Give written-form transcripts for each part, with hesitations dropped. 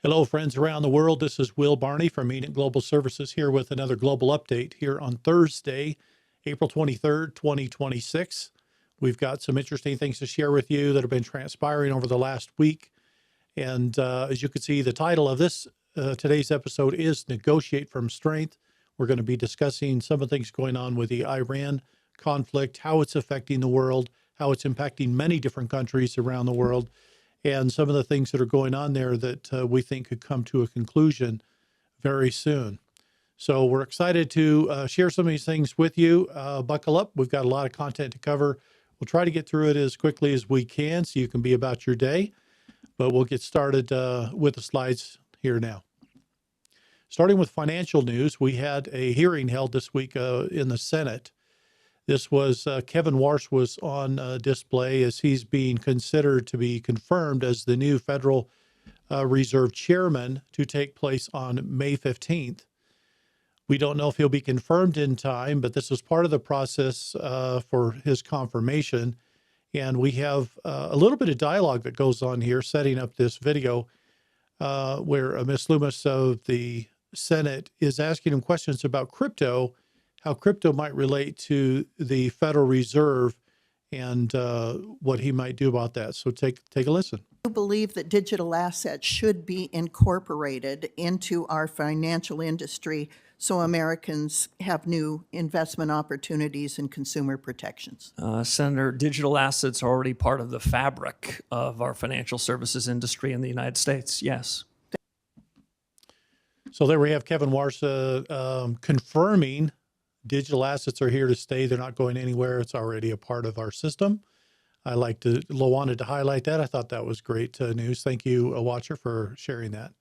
Hello, friends around the world. This is Will Barney from Maritime Global Services here with another global update here on Thursday, April 23rd, 2026. We've got some interesting things to share with you that have been transpiring over the last week. And as you can see, the title of this today's episode is Negotiate from Strength. We're going to be discussing some of the things going on with the Iran conflict, how it's affecting the world, how it's impacting many different countries around the world, and some of the things that are going on there that we think could come to a conclusion very soon. So we're excited to share some of these things with you. Buckle up. We've got a lot of content to cover. We'll try to get through it as quickly as we can so you can be about your day. But we'll get started with the slides here now. Starting with financial news, we had a hearing held this week in the Senate. This was Kevin Warsh was on display as he's being considered to be confirmed as the new Federal Reserve Chairman to take place on May 15th. We don't know if he'll be confirmed in time, but this is part of the process for his confirmation. And we have a little bit of dialogue that goes on here, setting up this video where Ms. Loomis of the Senate is asking him questions about crypto, how crypto might relate to the Federal Reserve and what he might do about that. So take a listen. I believe that digital assets should be incorporated into our financial industry so Americans have new investment opportunities and consumer protections. Senator, digital assets are already part of the fabric of our financial services industry in the United States. Yes. So there we have Kevin Warsh confirming digital assets are here to stay. They're not going anywhere. It's already a part of our system. I wanted to highlight that. I thought that was great news. Thank you, Watcher, for sharing that.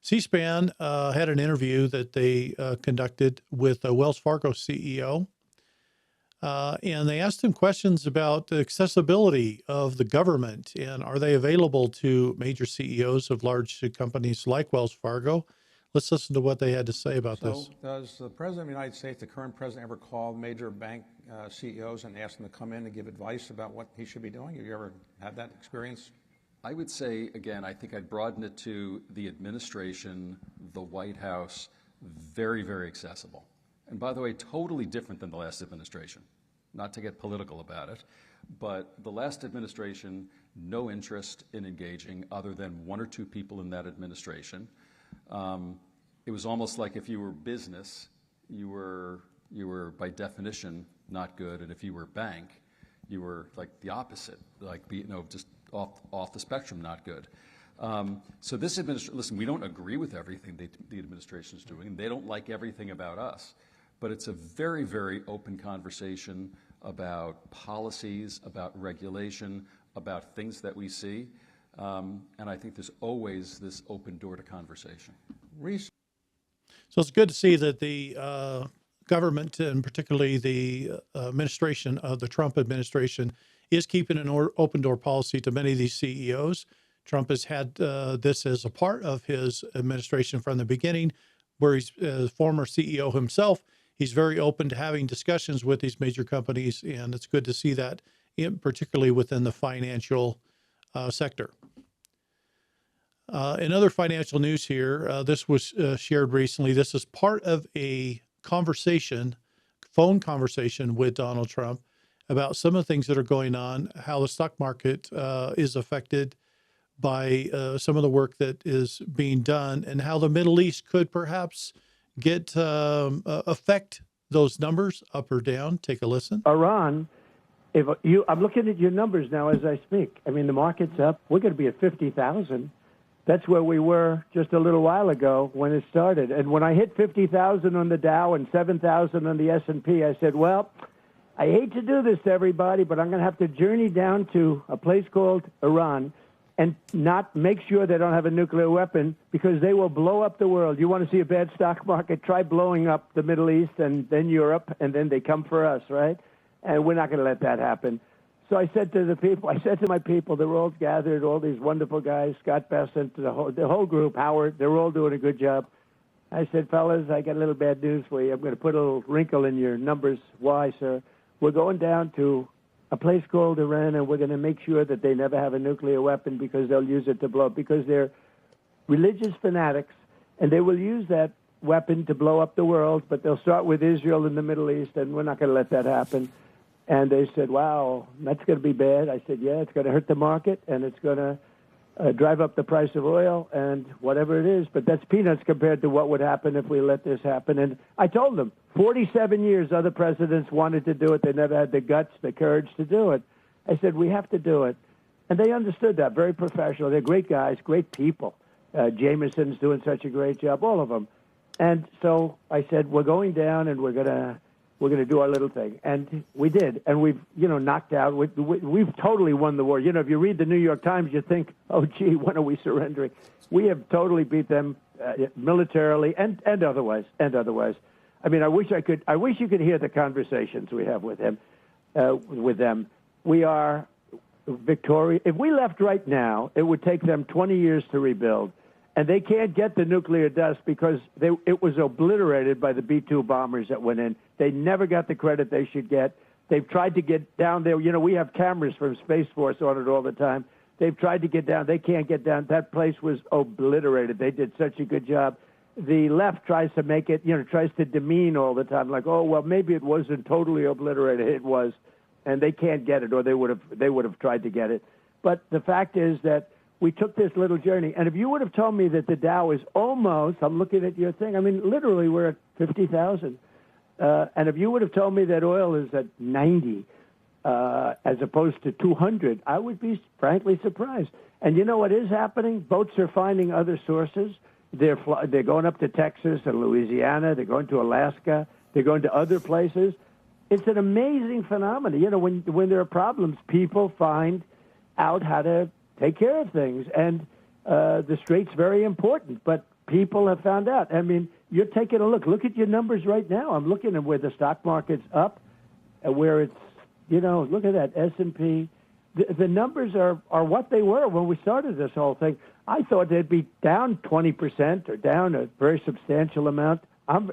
C-SPAN had an interview that they conducted with a Wells Fargo CEO, and they asked him questions about the accessibility of the government and are they available to major CEOs of large companies like Wells Fargo. Let's listen to what they had to say about this. Does the President of the United States, the current President, ever call major bank CEOs and ask them to come in and give advice about what he should be doing? Have you ever had that experience? I would say, again, I think I'd broaden it to the administration, the White House, very, very accessible. And by the way, totally different than the last administration. Not to get political about it, but the last administration, no interest in engaging other than one or two people in that administration. It was almost like if you were business, you were by definition not good, and if you were bank, you were like the opposite, like just off the spectrum, not good. So this administration, listen, we don't agree with everything the administration is doing, and they don't like everything about us, but it's a very, very open conversation about policies, about regulation, about things that we see. And I think there's always this open door to conversation. So it's good to see that the government, and particularly the administration of the Trump administration, is keeping an open door policy to many of these CEOs. Trump has had this as a part of his administration from the beginning, where he's a former CEO himself. He's very open to having discussions with these major companies, and it's good to see that, particularly within the financial sector. In other financial news here, this was shared recently. This is part of a phone conversation with Donald Trump about some of the things that are going on, how the stock market is affected by some of the work that is being done, and how the Middle East could perhaps affect those numbers up or down. Take a listen. Iran, I'm looking at your numbers now as I speak. I mean, the market's up. We're going to be at 50,000. That's where we were just a little while ago when it started. And when I hit 50,000 on the Dow and 7,000 on the S&P, I said, well, I hate to do this to everybody, but I'm going to have to journey down to a place called Iran and not make sure they don't have a nuclear weapon, because they will blow up the world. You want to see a bad stock market? Try blowing up the Middle East and then Europe, and then they come for us, right? And we're not going to let that happen. So I said to my people, they're all gathered, all these wonderful guys, Scott Bessent, the whole group, Howard, they're all doing a good job. I said, fellas, I got a little bad news for you. I'm going to put a little wrinkle in your numbers. Why, sir? We're going down to a place called Iran, and we're going to make sure that they never have a nuclear weapon, because they'll use it to blow up, because they're religious fanatics, and they will use that weapon to blow up the world, but they'll start with Israel in the Middle East, and we're not going to let that happen. And they said, wow, that's going to be bad. I said, yeah, it's going to hurt the market, and it's going to drive up the price of oil and whatever it is. But that's peanuts compared to what would happen if we let this happen. And I told them, 47 years other presidents wanted to do it. They never had the guts, the courage to do it. I said, we have to do it. And they understood that, very professional. They're great guys, great people. Jameson's doing such a great job, all of them. And so I said, we're going down and we're gonna do our little thing. And we did. And we've, knocked out, we've totally won the war. If you read the New York Times, you think, oh, gee, when are we surrendering? We have totally beat them militarily and otherwise. I mean, I wish you could hear the conversations we have with them. We are victorious. If we left right now, it would take them 20 years to rebuild. And they can't get the nuclear dust because it was obliterated by the B-2 bombers that went in. They never got the credit they should get. They've tried to get down there. We have cameras from Space Force on it all the time. They've tried to get down. They can't get down. That place was obliterated. They did such a good job. The left tries to make it, tries to demean all the time, like, oh, well, maybe it wasn't totally obliterated. It was, and they can't get it, or they would have tried to get it. But the fact is that we took this little journey, and if you would have told me that the Dow is almost, I'm looking at your thing, I mean, literally we're at 50,000. And if you would have told me that oil is at 90 as opposed to 200, I would be frankly surprised. And you know what is happening? Boats are finding other sources. They're going up to Texas and Louisiana. They're going to Alaska. They're going to other places. It's an amazing phenomenon. When there are problems, people find out how to take care of things. And the Strait's very important, but people have found out. I mean, you're taking a look. Look at your numbers right now. I'm looking at where the stock market's up, where it's, look at that, S&P. The numbers are what they were when we started this whole thing. I thought they'd be down 20% or down a very substantial amount.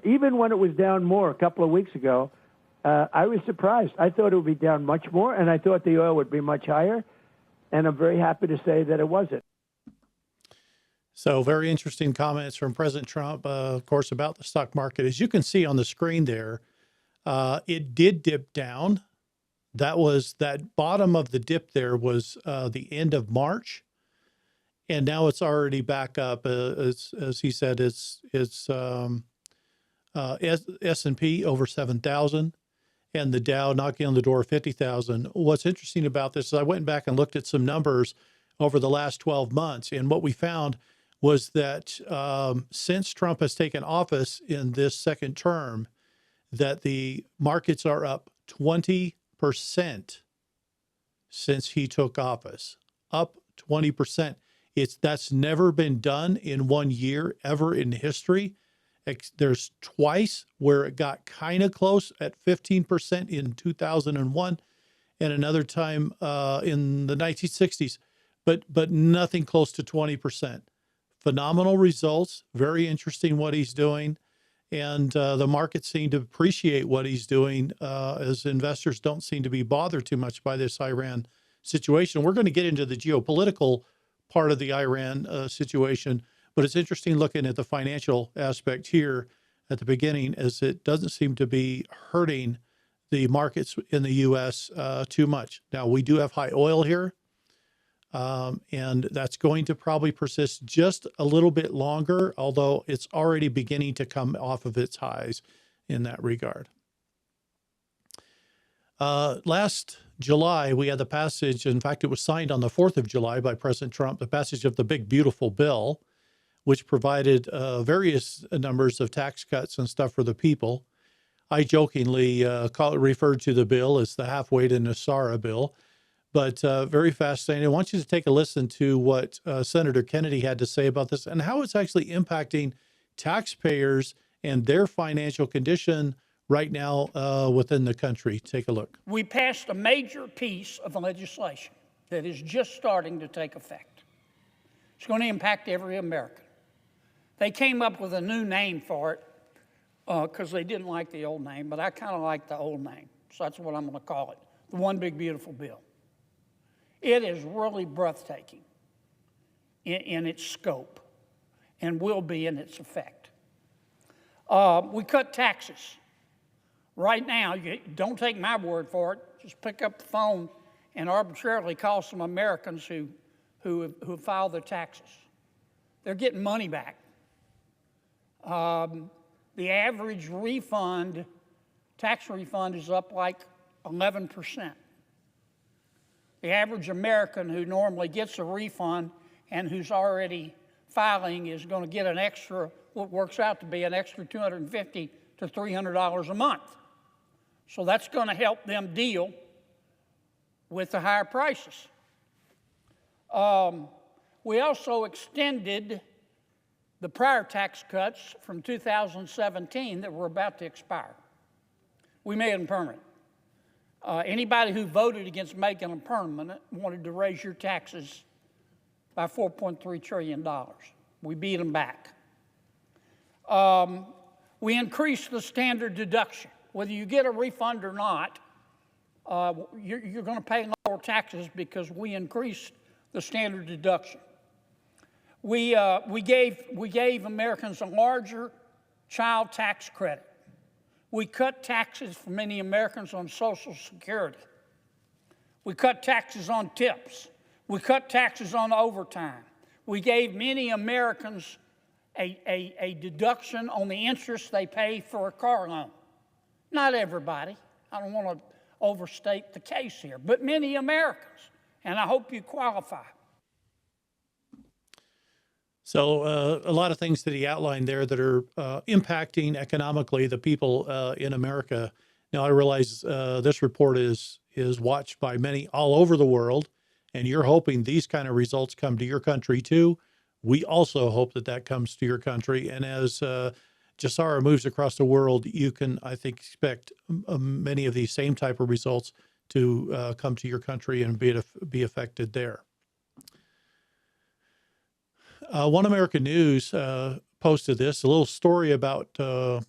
Even when it was down more a couple of weeks ago, I was surprised. I thought it would be down much more, and I thought the oil would be much higher. And I'm very happy to say that it wasn't. So very interesting comments from President Trump, of course, about the stock market. As you can see on the screen there, it did dip down. That bottom of the dip there was the end of March. And now it's already back up. As he said, it's S&P over 7,000. And the Dow knocking on the door of 50,000. What's interesting about this is I went back and looked at some numbers over the last 12 months. And what we found was that since Trump has taken office in this second term, that the markets are up 20% since he took office. Up 20%. That's never been done in 1 year ever in history. There's twice where it got kind of close at 15% in 2001 and another time in the 1960s, but nothing close to 20%. Phenomenal results. Very interesting what he's doing. And the markets seem to appreciate what he's doing as investors don't seem to be bothered too much by this Iran situation. We're going to get into the geopolitical part of the Iran situation. But it's interesting looking at the financial aspect here at the beginning, as it doesn't seem to be hurting the markets in the U.S. Too much. Now, we do have high oil here, and that's going to probably persist just a little bit longer, although it's already beginning to come off of its highs in that regard. Last July, we had the passage, in fact, it was signed on the 4th of July by President Trump, the passage of the Big Beautiful Bill, which provided various numbers of tax cuts and stuff for the people. I jokingly referred to the bill as the halfway to Nasara bill, but very fascinating. I want you to take a listen to what Senator Kennedy had to say about this and how it's actually impacting taxpayers and their financial condition right now within the country. Take a look. We passed a major piece of legislation that is just starting to take effect. It's going to impact every American. They came up with a new name for it because they didn't like the old name, but I kind of like the old name, so that's what I'm going to call it, the One Big Beautiful Bill. It is really breathtaking in its scope. and will be in its effect. We cut taxes. Right now, you don't take my word for it. Just pick up the phone and arbitrarily call some Americans who filed their taxes. They're getting money back. The average refund, tax refund, is up like 11%. The average American who normally gets a refund and who's already filing is going to get an extra, what works out to be an extra $250 to $300 a month. So that's going to help them deal with the higher prices. We also extended the prior tax cuts from 2017 that were about to expire. We made them permanent. Anybody who voted against making them permanent wanted to raise your taxes by $4.3 trillion. We beat them back. We increased the standard deduction. Whether you get a refund or not, you're going to pay lower taxes because we increased the standard deduction. We gave Americans a larger child tax credit. We cut taxes for many Americans on Social Security. We cut taxes on tips. We cut taxes on overtime. We gave many Americans a deduction on the interest they pay for a car loan. Not everybody. I don't want to overstate the case here, but many Americans, and I hope you qualify. So a lot of things that he outlined there that are impacting economically the people in America. Now, I realize this report is watched by many all over the world, and you're hoping these kind of results come to your country too. We also hope that that comes to your country. And as Jassara moves across the world, you can, I think, expect many of these same type of results to come to your country and be affected there. One American News posted this, a little story about a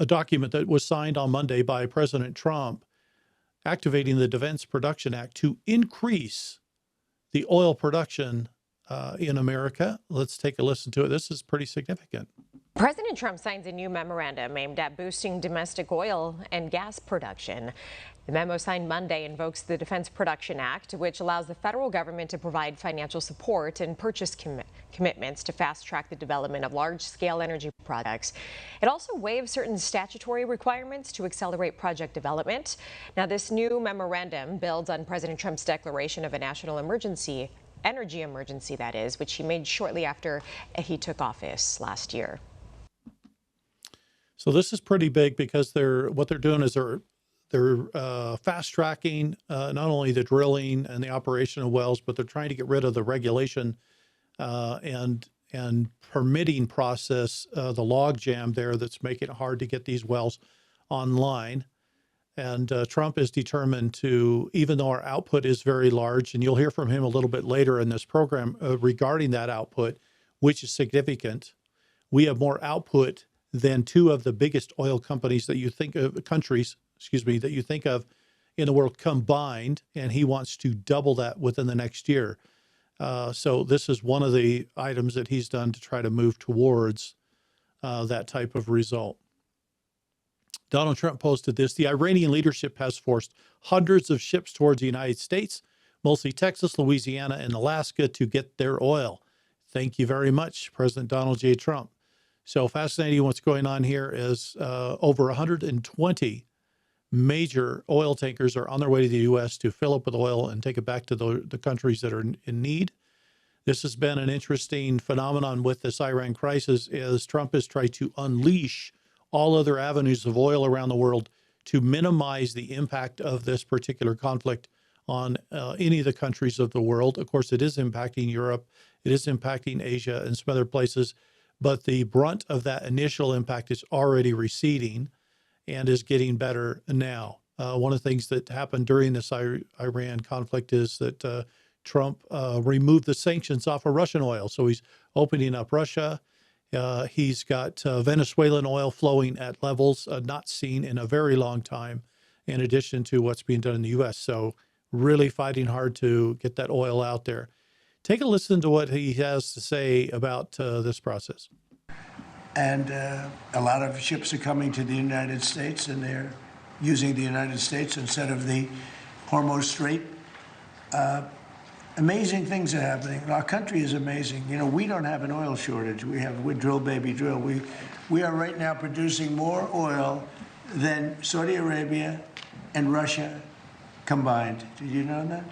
document that was signed on Monday by President Trump activating the Defense Production Act to increase the oil production in America. Let's take a listen to it. This is pretty significant. President Trump signs a new memorandum aimed at boosting domestic oil and gas production. The memo signed Monday invokes the Defense Production Act, which allows the federal government to provide financial support and purchase commitments to fast-track the development of large-scale energy projects. It also waives certain statutory requirements to accelerate project development. Now, this new memorandum builds on President Trump's declaration of a national emergency, energy emergency, that is, which he made shortly after he took office last year. So this is pretty big because what they're doing is they're fast tracking not only the drilling and the operation of wells, but they're trying to get rid of the regulation and permitting process, the log jam there that's making it hard to get these wells online. And Trump is determined to, even though our output is very large, and you'll hear from him a little bit later in this program regarding that output, which is significant. We have more output than two of the biggest oil companies that you think of, that you think of in the world combined, and he wants to double that within the next year. So this is one of the items that he's done to try to move towards that type of result. Donald Trump posted this. The Iranian leadership has forced hundreds of ships towards the United States, mostly Texas, Louisiana, and Alaska, to get their oil. Thank you very much, President Donald J. Trump. So fascinating what's going on here is over 120 major oil tankers are on their way to the U.S. to fill up with oil and take it back to the countries that are in need. This has been an interesting phenomenon with this Iran crisis as Trump has tried to unleash all other avenues of oil around the world to minimize the impact of this particular conflict on any of the countries of the world. Of course, it is impacting Europe. It is impacting Asia and some other places. But the brunt of that initial impact is already receding and is getting better now. One of the things that happened during this Iran conflict is that Trump removed the sanctions off of Russian oil. So he's opening up Russia. He's got Venezuelan oil flowing at levels not seen in a very long time, in addition to what's being done in the U.S. So really fighting hard to get that oil out there. Take a listen to what he has to say about this process. And a lot of ships are coming to the United States, and they're using the United States instead of the Hormuz Strait. Amazing things are happening. Our country is amazing. You know, we don't have an oil shortage. We're drill, baby, drill. We are right now producing more oil than Saudi Arabia and Russia combined. Did you know that?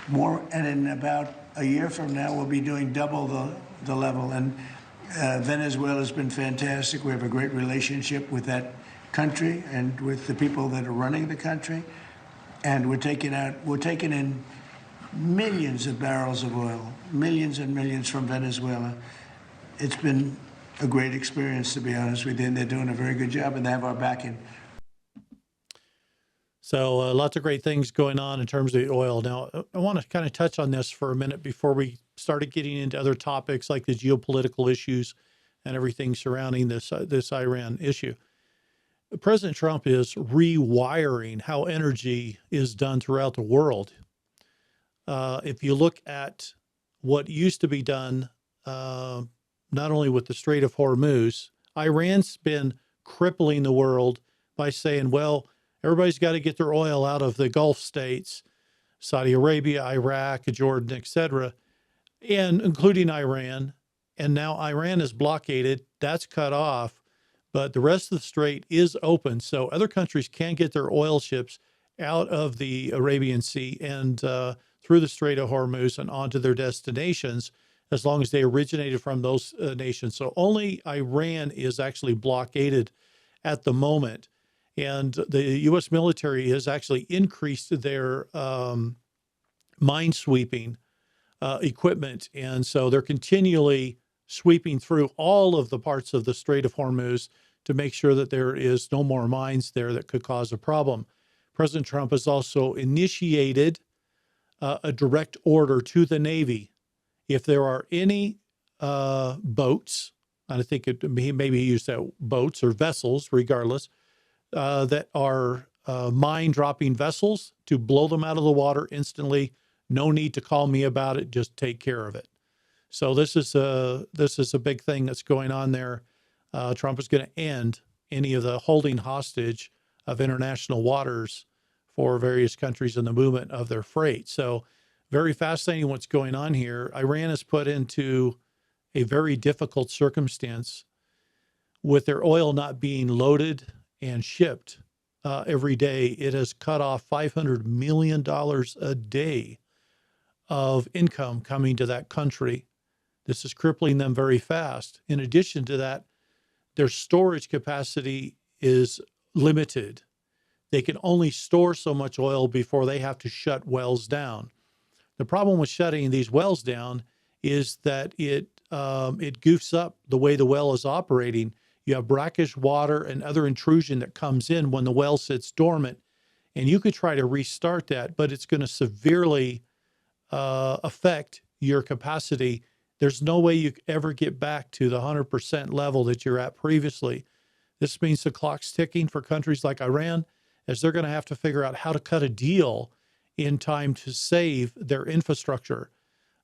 More, and in about a year from now, we'll be doing double the level. And Venezuela's been fantastic. We have a great relationship with that country and with the people that are running the country. And we're taking in millions of barrels of oil, millions and millions from Venezuela. It's been a great experience, to be honest with you, and they're doing a very good job, and they have our backing. So lots of great things going on in terms of the oil. Now, I want to kind of touch on this for a minute before we started getting into other topics like the geopolitical issues and everything surrounding this Iran issue. President Trump is rewiring how energy is done throughout the world. If you look at what used to be done, not only with the Strait of Hormuz, Iran's been crippling the world by saying, well, everybody's got to get their oil out of the Gulf states, Saudi Arabia, Iraq, Jordan, etc., and including Iran. And now Iran is blockaded. That's cut off, but the rest of the strait is open. So other countries can get their oil ships out of the Arabian Sea and through the Strait of Hormuz and onto their destinations, as long as they originated from those nations. So only Iran is actually blockaded at the moment. And the U.S. military has actually increased their minesweeping equipment. And so they're continually sweeping through all of the parts of the Strait of Hormuz to make sure that there is no more mines there that could cause a problem. President Trump has also initiated a direct order to the Navy. If there are any boats, and I think maybe he used that boats or vessels, regardless, that are mine-dropping vessels, to blow them out of the water instantly. No need to call me about it. Just take care of it. So this is a big thing that's going on there. Trump is going to end any of the holding hostage of international waters for various countries in the movement of their freight. So very fascinating what's going on here. Iran is put into a very difficult circumstance with their oil not being loaded and shipped every day. It has cut off $500 million a day of income coming to that country. This is crippling them very fast. In addition to that, their storage capacity is limited. They can only store so much oil before they have to shut wells down. The problem with shutting these wells down is that it goofs up the way the well is operating. You have brackish water and other intrusion that comes in when the well sits dormant, and you could try to restart that, but it's going to severely affect your capacity. There's no way you ever get back to the 100% level that you're at previously. This means the clock's ticking for countries like Iran, as they're going to have to figure out how to cut a deal in time to save their infrastructure.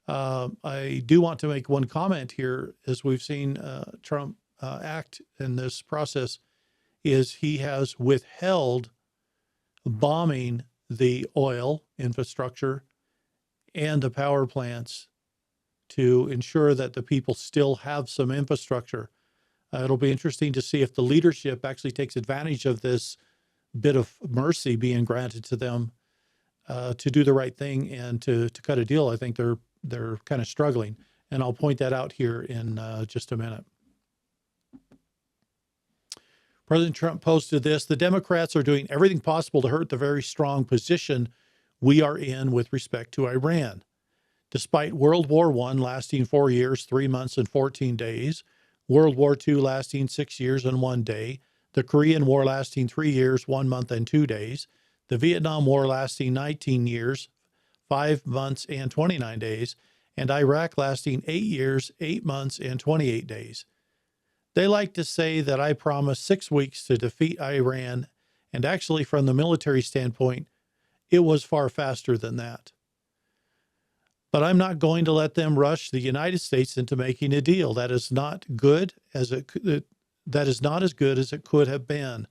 I do want to make one comment here, as we've seen Trump act in this process, is he has withheld bombing the oil infrastructure and the power plants to ensure that the people still have some infrastructure. It'll be interesting to see if the leadership actually takes advantage of this bit of mercy being granted to them to do the right thing and to cut a deal. I think they're kind of struggling, and I'll point that out here in just a minute. President Trump posted this: the Democrats are doing everything possible to hurt the very strong position we are in with respect to Iran. Despite World War I lasting 4 years, 3 months, and 14 days, World War II lasting 6 years and 1 day, the Korean War lasting 3 years, 1 month, and 2 days, the Vietnam War lasting 19 years, 5 months, and 29 days, and Iraq lasting 8 years, 8 months, and 28 days. They like to say that I promised 6 weeks to defeat Iran, and actually, from the military standpoint, it was far faster than that. But I'm not going to let them rush the United States into making a deal. That is not good as that is not as good as it could have been.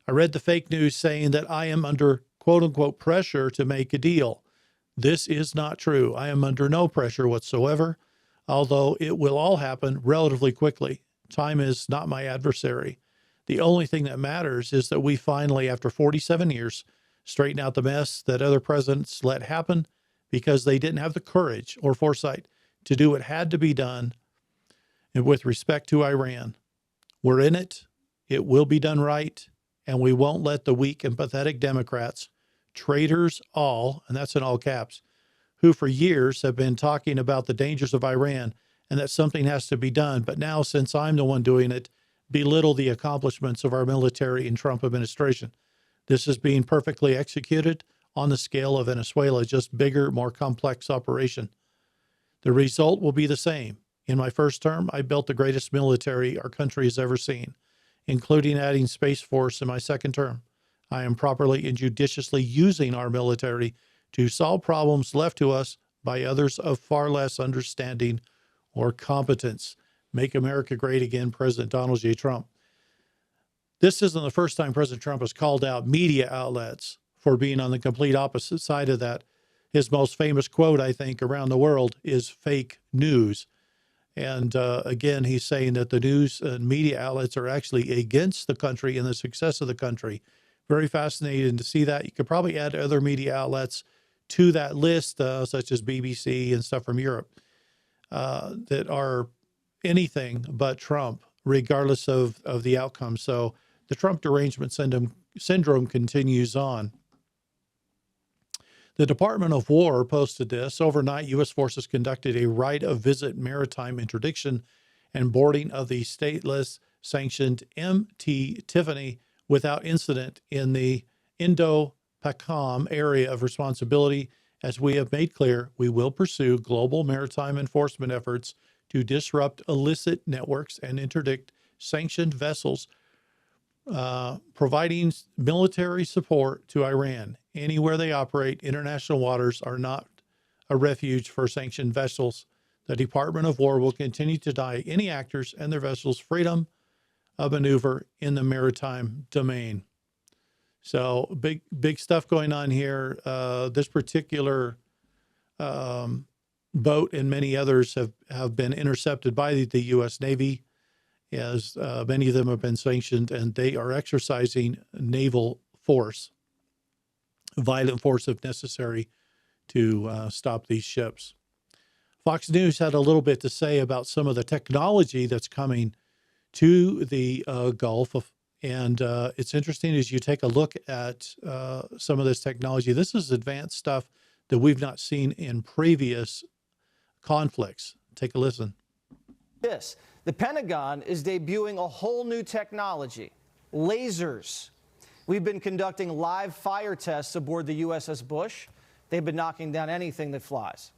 I read the fake news saying that I am under quote unquote pressure to make a deal. This is not true. I am under no pressure whatsoever, although it will all happen relatively quickly. Time is not my adversary. The only thing that matters is that we finally, after 47 years, straighten out the mess that other presidents let happen because they didn't have the courage or foresight to do what had to be done with respect to Iran. We're in it. It will be done right. And we won't let the weak and pathetic Democrats, traitors all, and that's in all caps, who for years have been talking about the dangers of Iran and that something has to be done. But now, since I'm the one doing it, belittle the accomplishments of our military and Trump administration. This is being perfectly executed on the scale of Venezuela, just bigger, more complex operation. The result will be the same. In my first term, I built the greatest military our country has ever seen, including adding Space Force in my second term. I am properly and judiciously using our military to solve problems left to us by others of far less understanding or competence. Make America great again, President Donald J. Trump. This isn't the first time President Trump has called out media outlets for being on the complete opposite side of that. His most famous quote, I think, around the world is fake news. And again, he's saying that the news and media outlets are actually against the country and the success of the country. Very fascinating to see that. You could probably add other media outlets to that list, such as BBC and stuff from Europe, that are anything but Trump, regardless of the outcome. So the Trump derangement syndrome continues on. The Department of War posted this. Overnight, U.S. forces conducted a right of visit maritime interdiction and boarding of the stateless sanctioned MT Tiffany without incident in the Indo-PACOM area of responsibility. As we have made clear, we will pursue global maritime enforcement efforts to disrupt illicit networks and interdict sanctioned vessels providing military support to Iran. Anywhere they operate, international waters are not a refuge for sanctioned vessels. The Department of War will continue to deny any actors and their vessels freedom of maneuver in the maritime domain. So big stuff going on here. This particular boat and many others have been intercepted by the U.S. Navy, as many of them have been sanctioned, and they are exercising naval force, violent force if necessary, to stop these ships. Fox News had a little bit to say about some of the technology that's coming to the Gulf. And it's interesting as you take a look at some of this technology. This is advanced stuff that we've not seen in previous conflicts. Take a listen. The Pentagon is debuting a whole new technology, lasers. We've been conducting live fire tests aboard the USS Bush. They've been knocking down anything that flies.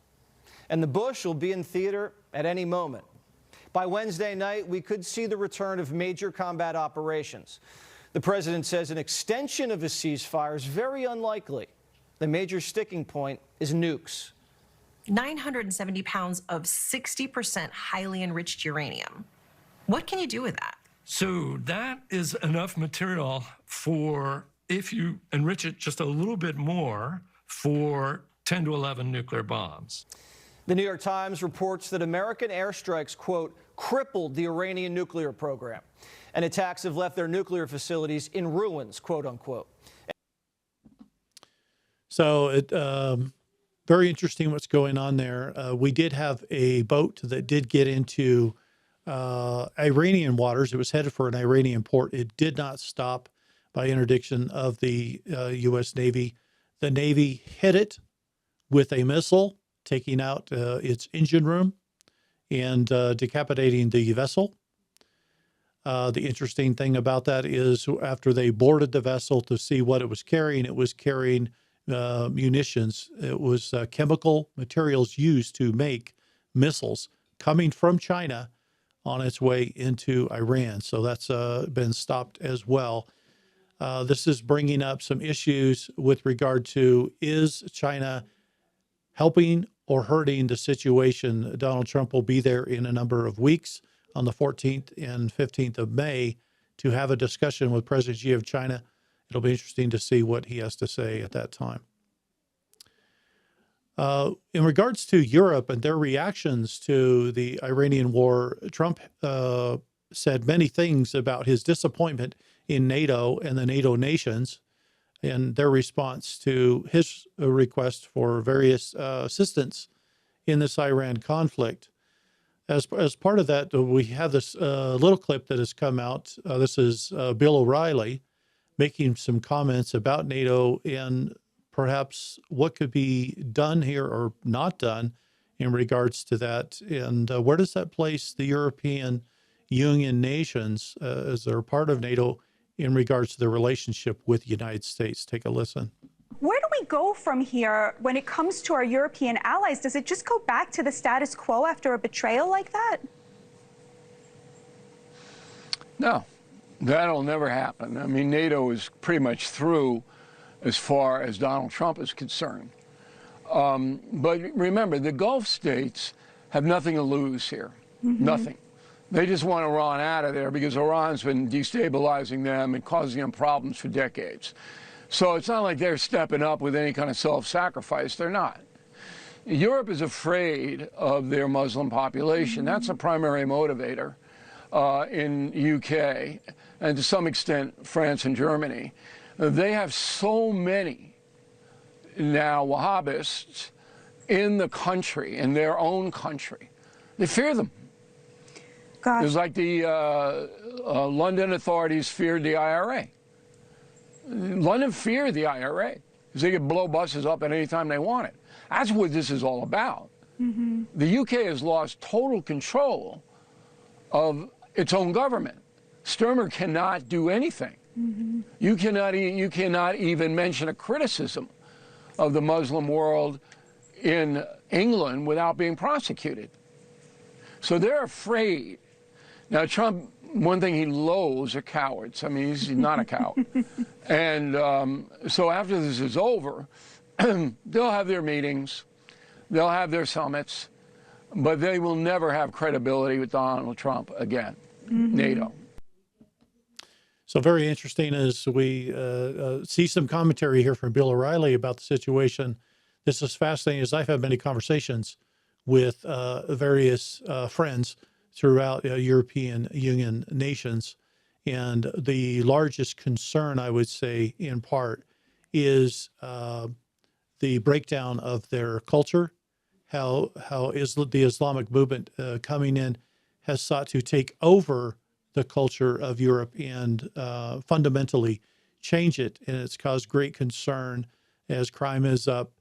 And the Bush will be in theater at any moment. By Wednesday night, we could see the return of major combat operations. The president says an extension of a ceasefire is very unlikely. The major sticking point is nukes. 970 pounds of 60% highly enriched uranium. What can you do with that? So that is enough material for, if you enrich it just a little bit more, for 10 to 11 nuclear bombs. The New York Times reports that American airstrikes, quote, crippled the Iranian nuclear program, and attacks have left their nuclear facilities in ruins, quote unquote. So it very interesting what's going on there. We did have a boat that did get into Iranian waters. It was headed for an Iranian port. It did not stop by interdiction of the U.S. Navy. The Navy hit it with a missile, taking out its engine room and decapitating the vessel. The interesting thing about that is after they boarded the vessel to see what it was carrying munitions. It was chemical materials used to make missiles coming from China on its way into Iran. So that's been stopped as well. This is bringing up some issues with regard to, is China helping or hurting the situation. Donald Trump will be there in a number of weeks on the 14th and 15th of May to have a discussion with President Xi of China. It'll be interesting to see what he has to say at that time. In regards to Europe and their reactions to the Iranian war, Trump said many things about his disappointment in NATO and the NATO nations and their response to his request for various assistance in this Iran conflict. As part of that, we have this little clip that has come out. This is Bill O'Reilly making some comments about NATO and perhaps what could be done here or not done in regards to that. And where does that place the European Union nations as they're part of NATO in regards to their relationship with the United States? Take a listen. Where do we go from here when it comes to our European allies? Does it just go back to the status quo after a betrayal like that? No, that'll never happen. I mean, NATO is pretty much through as far as Donald Trump is concerned. But remember, the Gulf states have nothing to lose here, nothing. They just want Iran out of there because Iran's been destabilizing them and causing them problems for decades. So it's not like they're stepping up with any kind of self-sacrifice. They're not. Europe is afraid of their Muslim population. That's a primary motivator in UK and to some extent France and Germany. They have so many now Wahhabists in the country, in their own country. They fear them. Gosh. It's like the London authorities feared the IRA. London feared the IRA because they could blow buses up at any time they wanted. That's what this is all about. The UK has lost total control of its own government. Sturmer cannot do anything. You cannot even mention a criticism of the Muslim world in England without being prosecuted. So they're afraid. Now, Trump, one thing he loathes are cowards. I mean, he's not a coward. And so after this is over, they'll have their meetings, they'll have their summits, but they will never have credibility with Donald Trump again, NATO. So very interesting as we see some commentary here from Bill O'Reilly about the situation. This is fascinating as I've had many conversations with various friends throughout European Union nations. And the largest concern, I would say, in part, is the breakdown of their culture, how the Islamic movement coming in has sought to take over the culture of Europe and fundamentally change it. And it's caused great concern as crime is up.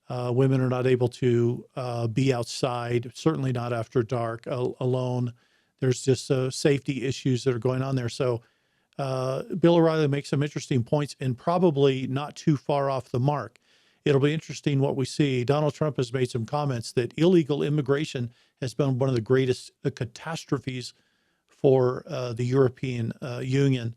Women are not able to be outside, certainly not after dark, alone. There's just safety issues that are going on there. So Bill O'Reilly makes some interesting points and probably not too far off the mark. It'll be interesting what we see. Donald Trump has made some comments that illegal immigration has been one of the greatest catastrophes for the European Union.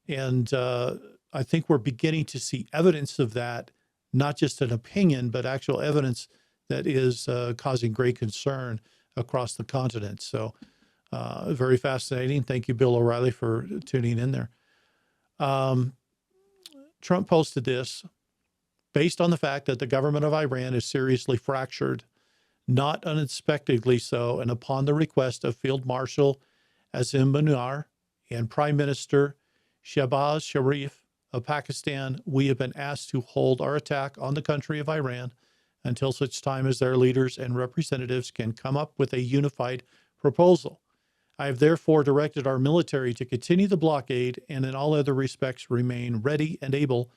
And I think we're beginning to see evidence of that, not just an opinion, but actual evidence that is causing great concern across the continent. So very fascinating. Thank you, Bill O'Reilly, for tuning in there. Trump posted this based on the fact that the government of Iran is seriously fractured, not unexpectedly so, and upon the request of Field Marshal Azim Munir and Prime Minister Shehbaz Sharif of Pakistan, we have been asked to hold our attack on the country of Iran until such time as their leaders and representatives can come up with a unified proposal. I have therefore directed our military to continue the blockade and in all other respects remain ready and able,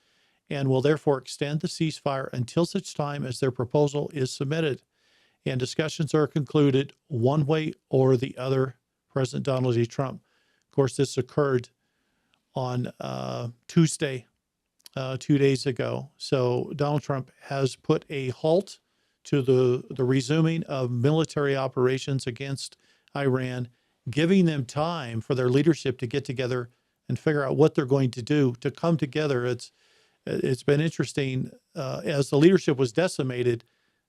and will therefore extend the ceasefire until such time as their proposal is submitted and discussions are concluded one way or the other. President Donald J. Trump. Of course, this occurred on Tuesday, 2 days ago. So Donald Trump has put a halt to the resuming of military operations against Iran, giving them time for their leadership to get together and figure out what they're going to do to come together. It's been interesting as the leadership was decimated.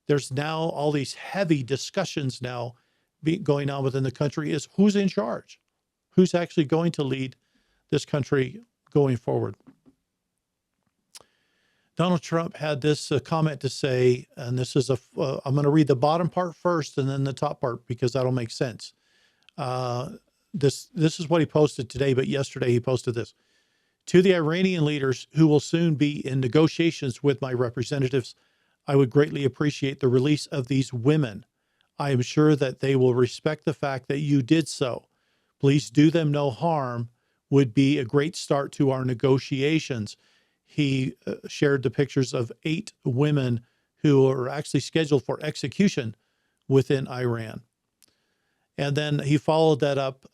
there's now all these heavy discussions now going on within the country is who's in charge, who's actually going to lead this country going forward. Donald Trump had this comment to say, and this is I'm going to read the bottom part first and then the top part because that'll make sense. This is what he posted today, but yesterday he posted this. To the Iranian leaders who will soon be in negotiations with my representatives, I would greatly appreciate the release of these women. I am sure that they will respect the fact that you did so. Please do them no harm would be a great start to our negotiations. He shared the pictures of 8 women who are actually scheduled for execution within Iran. And then he followed that up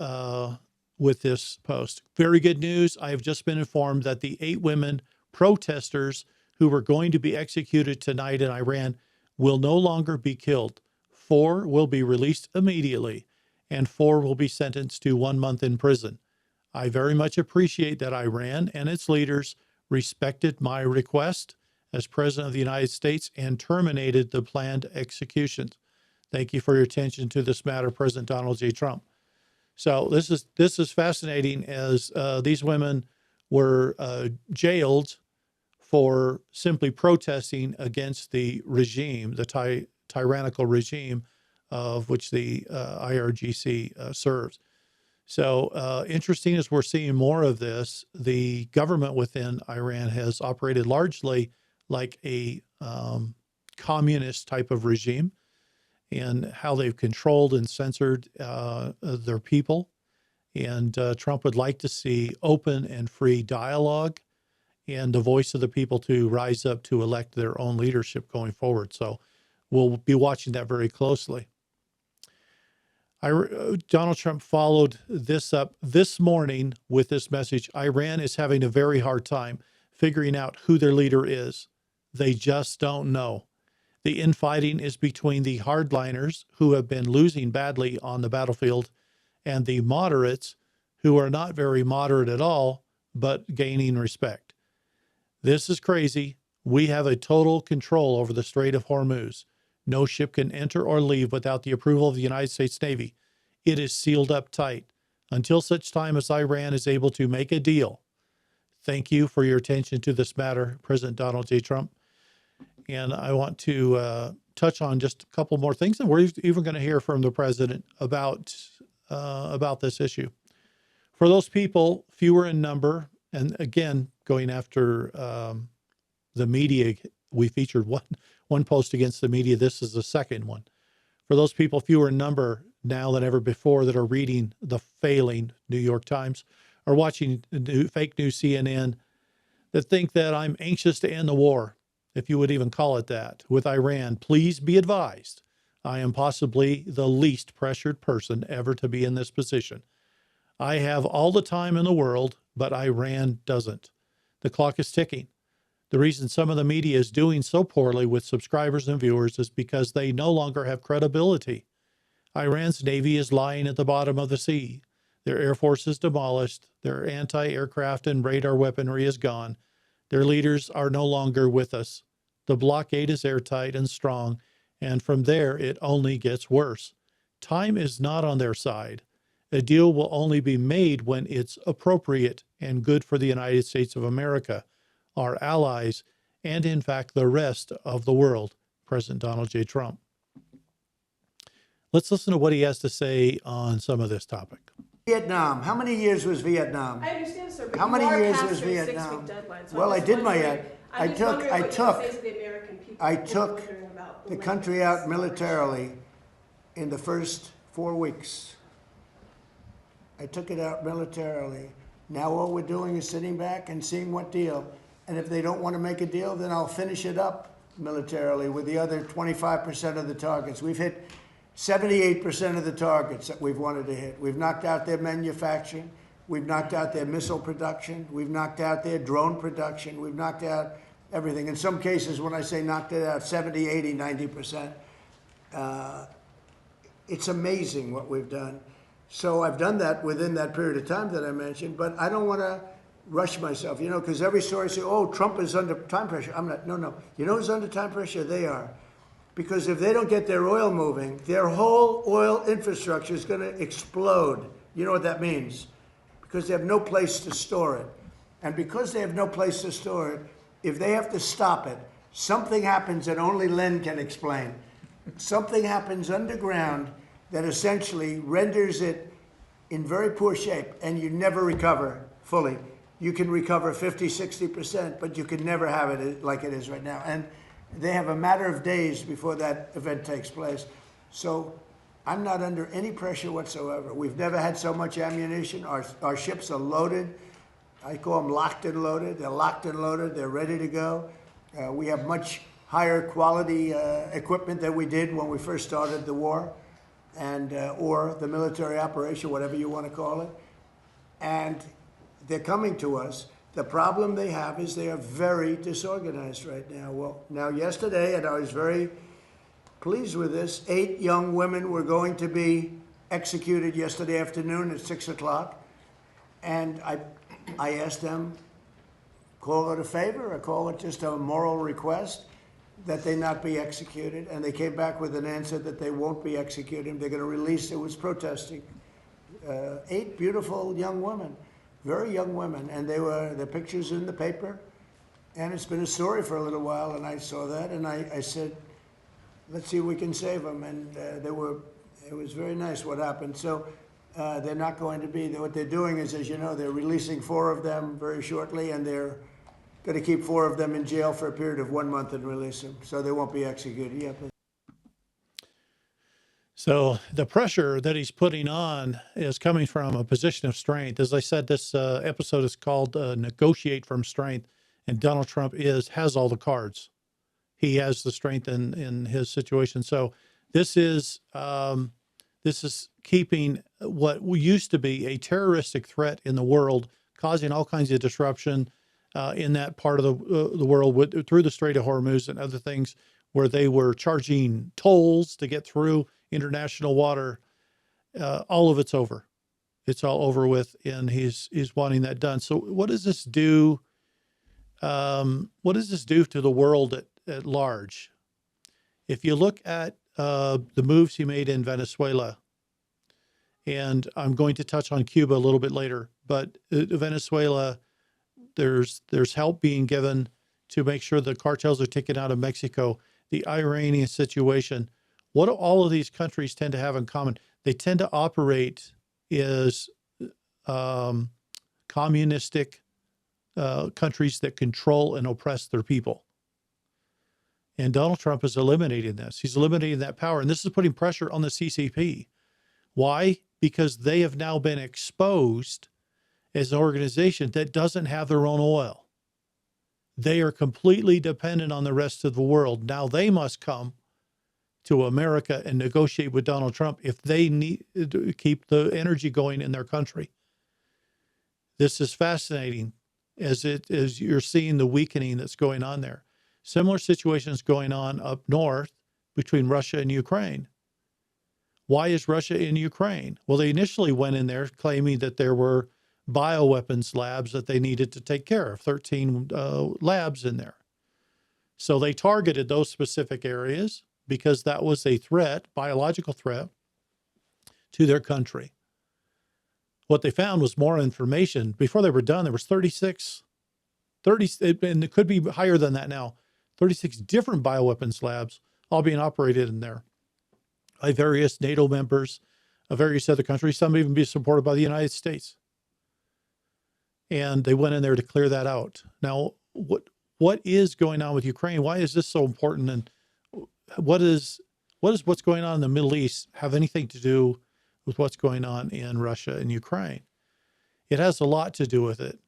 with this post. Very good news. I have just been informed that the 8 women protesters who were going to be executed tonight in Iran will no longer be killed. 4 will be released immediately, and 4 will be sentenced to 1 month in prison. I very much appreciate that Iran and its leaders respected my request as President of the United States and terminated the planned executions. Thank you for your attention to this matter, President Donald J. Trump. So this is fascinating as these women were jailed for simply protesting against the regime, the tyrannical regime of which the IRGC serves. So interesting as we're seeing more of this, the government within Iran has operated largely like a communist type of regime in how they've controlled and censored their people. And Trump would like to see open and free dialogue and the voice of the people to rise up to elect their own leadership going forward. So we'll be watching that very closely. Donald Trump followed this up this morning with this message. Iran is having a very hard time figuring out who their leader is. They just don't know. The infighting is between the hardliners who have been losing badly on the battlefield and the moderates who are not very moderate at all, but gaining respect. This is crazy. We have a total control over the Strait of Hormuz. No ship can enter or leave without the approval of the United States Navy. It is sealed up tight until such time as Iran is able to make a deal. Thank you for your attention to this matter, President Donald J. Trump. And I want to touch on just a couple more things, and we're even going to hear from the president about this issue. For those people, fewer in number, and again, going after the media, we featured one post against the media. This is the second one. For those people, fewer in number now than ever before that are reading the failing New York Times or watching fake news CNN that think that I'm anxious to end the war, if you would even call it that, with Iran, please be advised I am possibly the least pressured person ever to be in this position. I have all the time in the world, but Iran doesn't. The clock is ticking. The reason some of the media is doing so poorly with subscribers and viewers is because they no longer have credibility. Iran's Navy is lying at the bottom of the sea. Their Air Force is demolished. Their anti-aircraft and radar weaponry is gone. Their leaders are no longer with us. The blockade is airtight and strong, and from there it only gets worse. Time is not on their side. A deal will only be made when it's appropriate and good for the United States of America, our allies, and in fact the rest of the world, President Donald J. Trump. Let's listen to what he has to say on some of this topic. Vietnam. How many years was Vietnam? I understand, sir, but how many years was your Vietnam? 6-week deadline, so well, I did my. I I took the country out militarily in the first 4 weeks. I took it out militarily. Now all we're doing is sitting back and seeing what deal. And if they don't want to make a deal, then I'll finish it up militarily with the other 25% of the targets. We've hit 78% of the targets that we've wanted to hit. We've knocked out their manufacturing. We've knocked out their missile production. We've knocked out their drone production. We've knocked out everything. In some cases, when I say knocked it out, 70, 80, 90%. It's amazing what we've done. So I've done that within that period of time that I mentioned, but I don't want to rush myself, because every story says, oh, Trump is under time pressure. I'm not, no. You know who's under time pressure? They are. because if they don't get their oil moving, their whole oil infrastructure is going to explode. You know what that means? Because they have no place to store it. And because they have no place to store it, if they have to stop it, something happens that only Len can explain. Something happens underground that essentially renders it in very poor shape, and you never recover fully. You can recover 50, 60%, but you can never have it like it is right now. And they have a matter of days before that event takes place. So I'm not under any pressure whatsoever. We've never had so much ammunition. Our ships are loaded. I call them locked and loaded. They're locked and loaded. They're ready to go. We have much higher quality equipment than we did when we first started the war, and or the military operation, whatever you want to call it. And they're coming to us. The problem they have is they are very disorganized right now. Well, now yesterday, and I was very pleased with this, 8 young women were going to be executed yesterday afternoon at 6 o'clock. And I asked them, call it a favor or call it just a moral request that they not be executed. And they came back with an answer that they won't be executed. They're going to release, it was protesting. 8 beautiful young women, very young women. And their pictures in the paper. And it's been a story for a little while. And I saw that and I said, let's see if we can save them. And it was very nice what happened. So they're not going to be, what they're doing is, as you know, they're releasing 4 of them very shortly, and they're going to keep 4 of them in jail for a period of 1 month and release them. So they won't be executed yet. So the pressure that he's putting on is coming from a position of strength. As I said, this episode is called Negotiate from Strength, and Donald Trump has all the cards. He has the strength in his situation. So this is keeping what used to be a terroristic threat in the world, causing all kinds of disruption in that part of the world through the Strait of Hormuz and other things, where they were charging tolls to get through international water. All of it's over. It's all over with, and he's wanting that done. So what does this do? What does this do to the world at large? If you look at the moves he made in Venezuela, and I'm going to touch on Cuba a little bit later, but Venezuela, there's help being given to make sure the cartels are taken out of Mexico. The Iranian situation, what do all of these countries tend to have in common? They tend to operate as communistic countries that control and oppress their people. And Donald Trump is eliminating this. He's eliminating that power. And this is putting pressure on the CCP. Why? Because they have now been exposed as an organization that doesn't have their own oil. They are completely dependent on the rest of the world. Now they must come to America and negotiate with Donald Trump if they need to keep the energy going in their country. This is fascinating as you're seeing the weakening that's going on there. Similar situations going on up north between Russia and Ukraine. Why is Russia in Ukraine? Well, they initially went in there claiming that there were bioweapons labs that they needed to take care of, 13 labs in there. So they targeted those specific areas because that was a threat, biological threat, to their country. What they found was more information. Before they were done, there was 36, and it could be higher than that now, 36 different bioweapons labs all being operated in there by various NATO members of various other countries, some even being supported by the United States. And they went in there to clear that out. Now, what is going on with Ukraine? Why is this so important? And what's going on in the Middle East have anything to do with what's going on in Russia and Ukraine? It has a lot to do with it.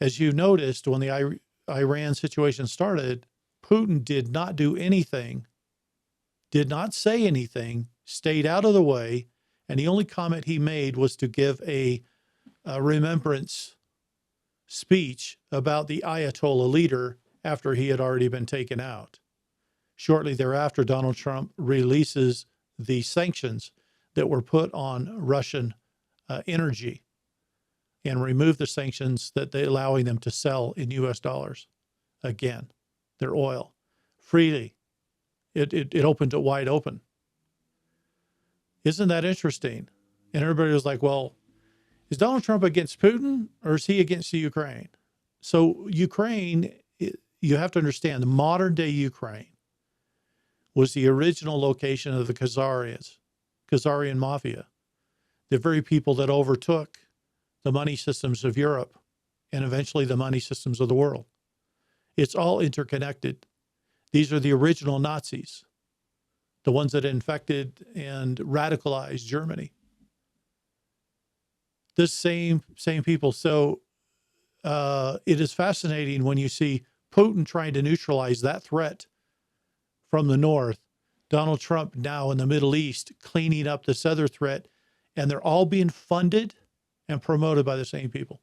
As you noticed, when the Iran situation started, Putin did not do anything, did not say anything, stayed out of the way, and the only comment he made was to give a remembrance speech about the Ayatollah leader after he had already been taken out. Shortly thereafter, Donald Trump releases the sanctions that were put on Russian energy and remove the sanctions that they're allowing them to sell in U.S. dollars. Again, their oil freely It opened it wide open. Isn't that interesting? And everybody was like, well, is Donald Trump against Putin or is he against the Ukraine? So Ukraine, you have to understand, the modern day Ukraine was the original location of the Khazarian mafia, the very people that overtook the money systems of Europe and eventually the money systems of the world. It's all interconnected. These are the original Nazis, the ones that infected and radicalized Germany. The same people. So it is fascinating when you see Putin trying to neutralize that threat from the north, Donald Trump now in the Middle East cleaning up this other threat, and they're all being funded and promoted by the same people.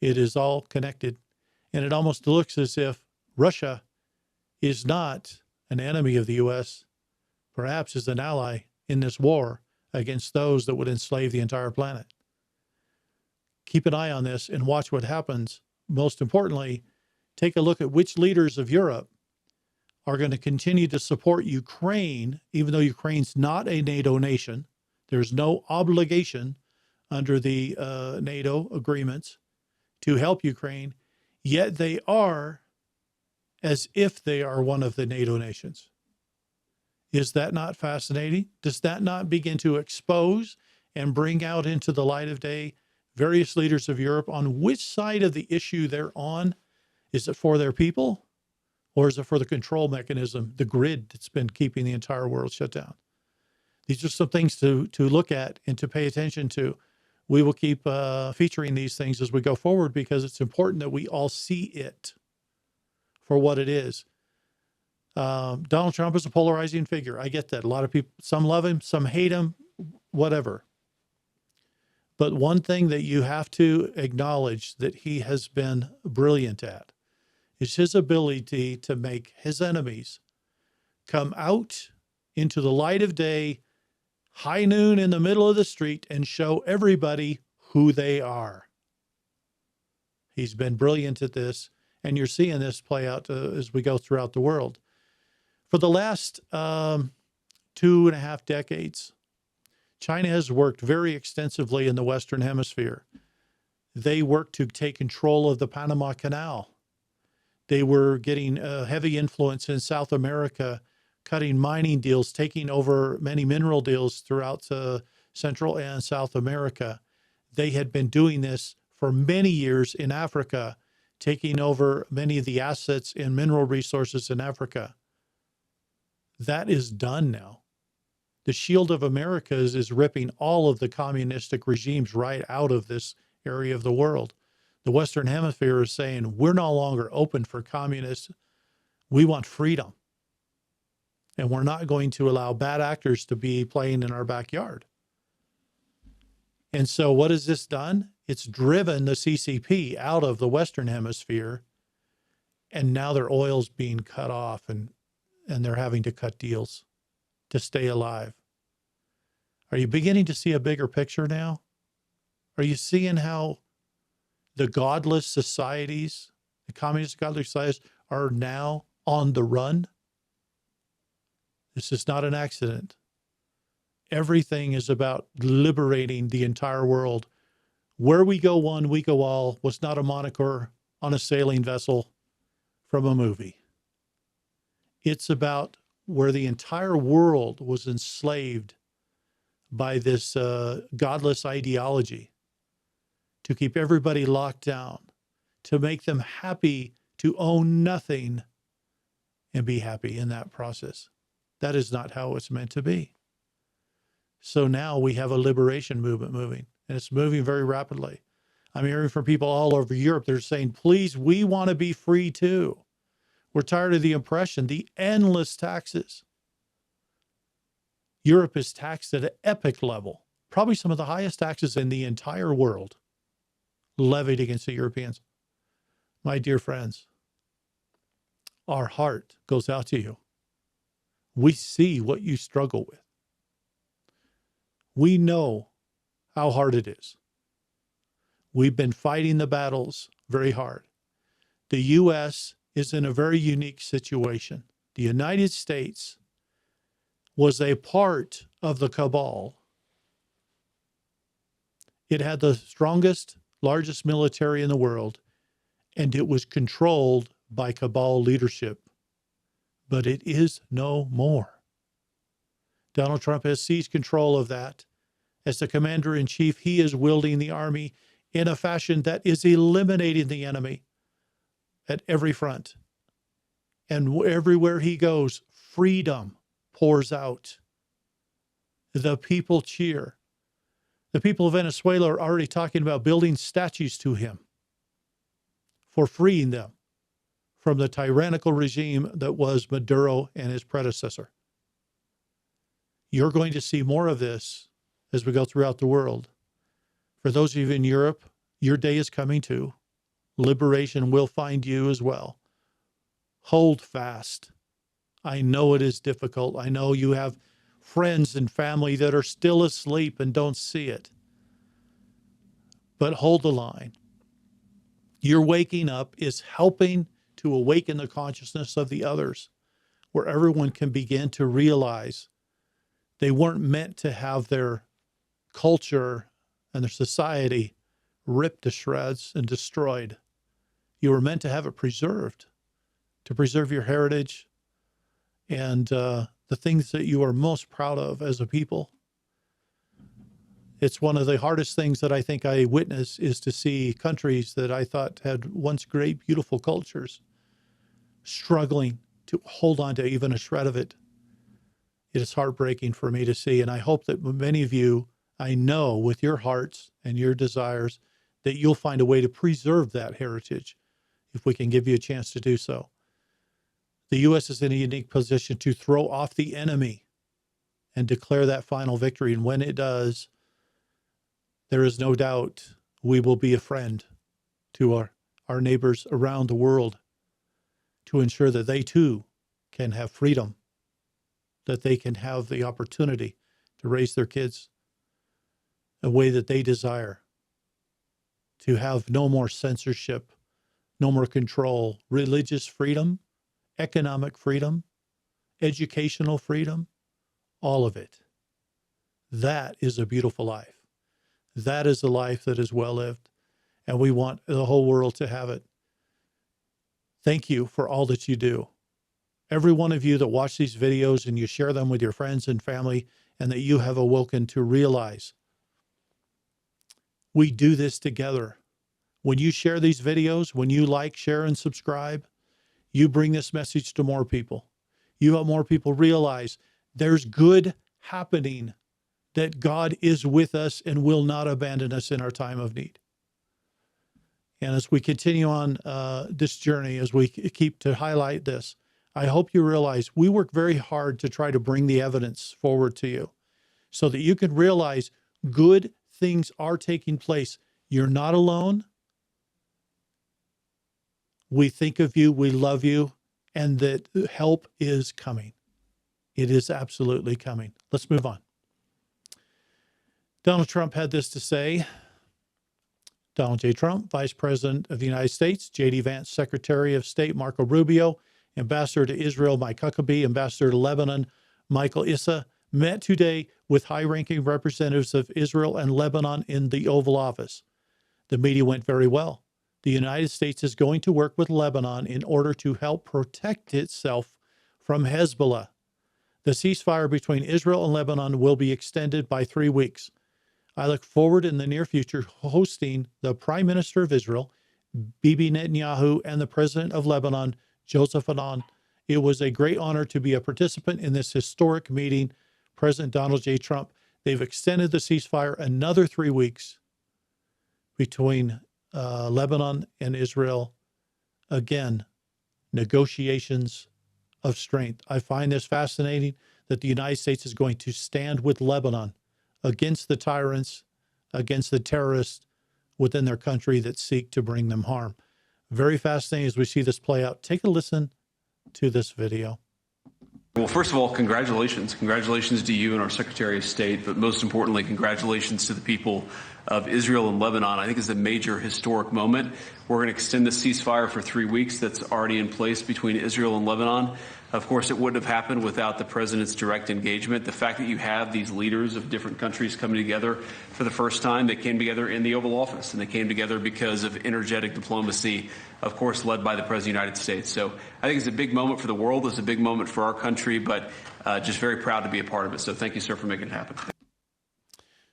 It is all connected, and it almost looks as if Russia is not an enemy of the U.S., perhaps is an ally in this war against those that would enslave the entire planet. Keep an eye on this and watch what happens. Most importantly, take a look at which leaders of Europe are going to continue to support Ukraine, even though Ukraine's not a NATO nation. There's no obligation under the NATO agreements to help Ukraine, yet they are as if they are one of the NATO nations. Is that not fascinating? Does that not begin to expose and bring out into the light of day various leaders of Europe on which side of the issue they're on? Is it for their people, or is it for the control mechanism, the grid that's been keeping the entire world shut down? These are some things to look at and to pay attention to. We will keep featuring these things as we go forward because it's important that we all see it for what it is. Donald Trump is a polarizing figure. I get that. A lot of people, some love him, some hate him, whatever. But one thing that you have to acknowledge that he has been brilliant at is his ability to make his enemies come out into the light of day, high noon in the middle of the street, and show everybody who they are. He's been brilliant at this, and you're seeing this play out as we go throughout the world. For the last 2.5 decades, China has worked very extensively in the Western Hemisphere. They worked to take control of the Panama Canal. They were getting heavy influence in South America, cutting mining deals, taking over many mineral deals throughout Central and South America. They had been doing this for many years in Africa, taking over many of the assets and mineral resources in Africa. That is done now. The Shield of Americas is ripping all of the communistic regimes right out of this area of the world. The Western Hemisphere is saying, we're no longer open for communists. We want freedom. And we're not going to allow bad actors to be playing in our backyard. And so what has this done? It's driven the CCP out of the Western Hemisphere, and now their oil's being cut off, and they're having to cut deals to stay alive. Are you beginning to see a bigger picture now? Are you seeing how the godless societies, the communist godless societies, are now on the run? This is not an accident. Everything is about liberating the entire world. Where we go one, we go all was not a moniker on a sailing vessel from a movie. It's about where the entire world was enslaved by this godless ideology to keep everybody locked down, to make them happy to own nothing and be happy in that process. That is not how it's meant to be. So now we have a liberation movement moving, and it's moving very rapidly. I'm hearing from people all over Europe. They're saying, please, we want to be free too. We're tired of the oppression, the endless taxes. Europe is taxed at an epic level, probably some of the highest taxes in the entire world levied against the Europeans. My dear friends, our heart goes out to you. We see what you struggle with. We know how hard it is. We've been fighting the battles very hard. The U.S. is in a very unique situation. the United States was a part of the cabal. It had the strongest, largest military in the world, and it was controlled by cabal leadership. But it is no more. Donald Trump has seized control of that. As the commander-in-chief, he is wielding the army in a fashion that is eliminating the enemy at every front. And everywhere he goes, freedom pours out. The people cheer. The people of Venezuela are already talking about building statues to him for freeing them from the tyrannical regime that was Maduro and his predecessor. You're going to see more of this as we go throughout the world. For those of you in Europe, your day is coming too. Liberation will find you as well. Hold fast. I know it is difficult. I know you have friends and family that are still asleep and don't see it. But hold the line. Your waking up is helping to awaken the consciousness of the others, where everyone can begin to realize they weren't meant to have their culture and their society ripped to shreds and destroyed. You were meant to have it preserved, to preserve your heritage and the things that you are most proud of as a people. It's one of the hardest things that I think I witness is to see countries that I thought had once great, beautiful cultures struggling to hold on to even a shred of it. It is heartbreaking for me to see. And I hope that many of you, I know with your hearts and your desires, that you'll find a way to preserve that heritage if we can give you a chance to do so. The U.S. is in a unique position to throw off the enemy and declare that final victory. And when it does, there is no doubt we will be a friend to our neighbors around the world to ensure that they too can have freedom, that they can have the opportunity to raise their kids a way that they desire, to have no more censorship, no more control, religious freedom, economic freedom, educational freedom, all of it. That is a beautiful life. That is a life that is well lived, and we want the whole world to have it. Thank you for all that you do. Every one of you that watch these videos and you share them with your friends and family, and that you have awoken to realize we do this together. When you share these videos, when you like, share, and subscribe, you bring this message to more people. You help more people realize there's good happening, that God is with us and will not abandon us in our time of need. And as we continue on this journey, as we keep to highlight this, I hope you realize we work very hard to try to bring the evidence forward to you so that you can realize good things are taking place. You're not alone. We think of you, we love you, and that help is coming. It is absolutely coming. Let's move on. Donald Trump had this to say. Donald J. Trump, Vice President of the United States, J.D. Vance, Secretary of State Marco Rubio, Ambassador to Israel Mike Huckabee, Ambassador to Lebanon Michael Issa, met today with high-ranking representatives of Israel and Lebanon in the Oval Office. The meeting went very well. The United States is going to work with Lebanon in order to help protect itself from Hezbollah. The ceasefire between Israel and Lebanon will be extended by 3 weeks. I look forward in the near future hosting the Prime Minister of Israel, Bibi Netanyahu, and the President of Lebanon, Joseph Aoun. It was a great honor to be a participant in this historic meeting. President Donald J. Trump, they've extended the ceasefire another 3 weeks between Lebanon and Israel. Again, negotiations of strength. I find this fascinating that the United States is going to stand with Lebanon against the tyrants, against the terrorists within their country that seek to bring them harm. Very fascinating as we see this play out. Take a listen to this video. Well, first of all, congratulations. Congratulations to you and our Secretary of State, but most importantly, congratulations to the people of Israel and Lebanon, I think is a major historic moment. We're going to extend the ceasefire for 3 weeks that's already in place between Israel and Lebanon. Of course, it wouldn't have happened without the president's direct engagement. The fact that you have these leaders of different countries coming together for the first time, they came together in the Oval Office, and they came together because of energetic diplomacy, of course, led by the President of the United States. So I think it's a big moment for the world. It's a big moment for our country, but just very proud to be a part of it. So thank you, sir, for making it happen.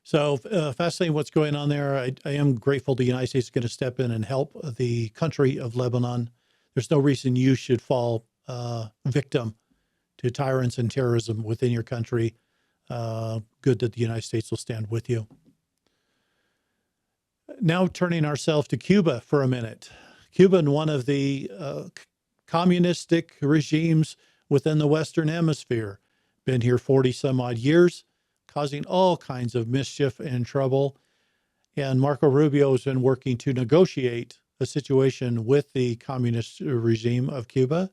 So fascinating what's going on there. I am grateful the United States is going to step in and help the country of Lebanon. There's no reason you should fall victim to tyrants and terrorism within your country. Good that the United States will stand with you. Now turning ourselves to Cuba for a minute. Cuba, one of the communistic regimes within the Western Hemisphere, been here 40 some odd years, causing all kinds of mischief and trouble. And Marco Rubio has been working to negotiate a situation with the communist regime of Cuba.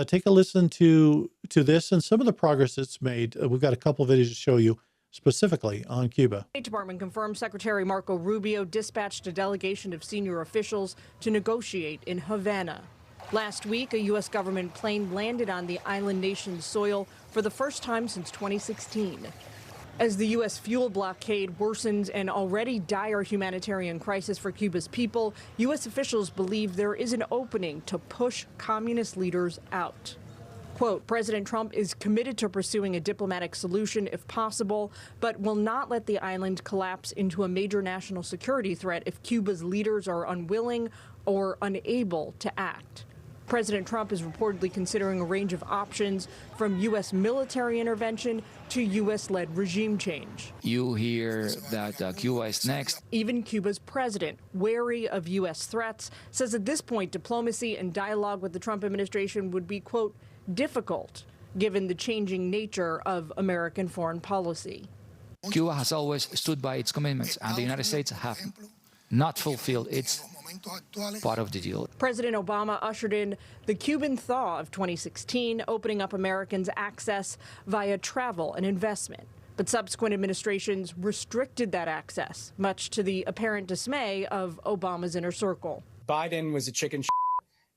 Take a listen to this and some of the progress it's made. We've got a couple of videos to show you specifically on Cuba. State Department confirmed Secretary Marco Rubio dispatched a delegation of senior officials to negotiate in Havana. Last week, a U.S. government plane landed on the island nation's soil for the first time since 2016. As the U.S. fuel blockade worsens an already dire humanitarian crisis for Cuba's people, U.S. officials believe there is an opening to push communist leaders out. Quote, President Trump is committed to pursuing a diplomatic solution if possible, but will not let the island collapse into a major national security threat if Cuba's leaders are unwilling or unable to act. President Trump is reportedly considering a range of options, from U.S. military intervention to U.S.-led regime change. You hear that Cuba is next. Even Cuba's president, wary of U.S. threats, says at this point diplomacy and dialogue with the Trump administration would be, quote, difficult, given the changing nature of American foreign policy. Cuba has always stood by its commitments, and the United States have not fulfilled its part of the deal. President Obama ushered in the Cuban thaw of 2016, opening up Americans' access via travel and investment. But subsequent administrations restricted that access, much to the apparent dismay of Obama's inner circle. Biden was a chicken shit,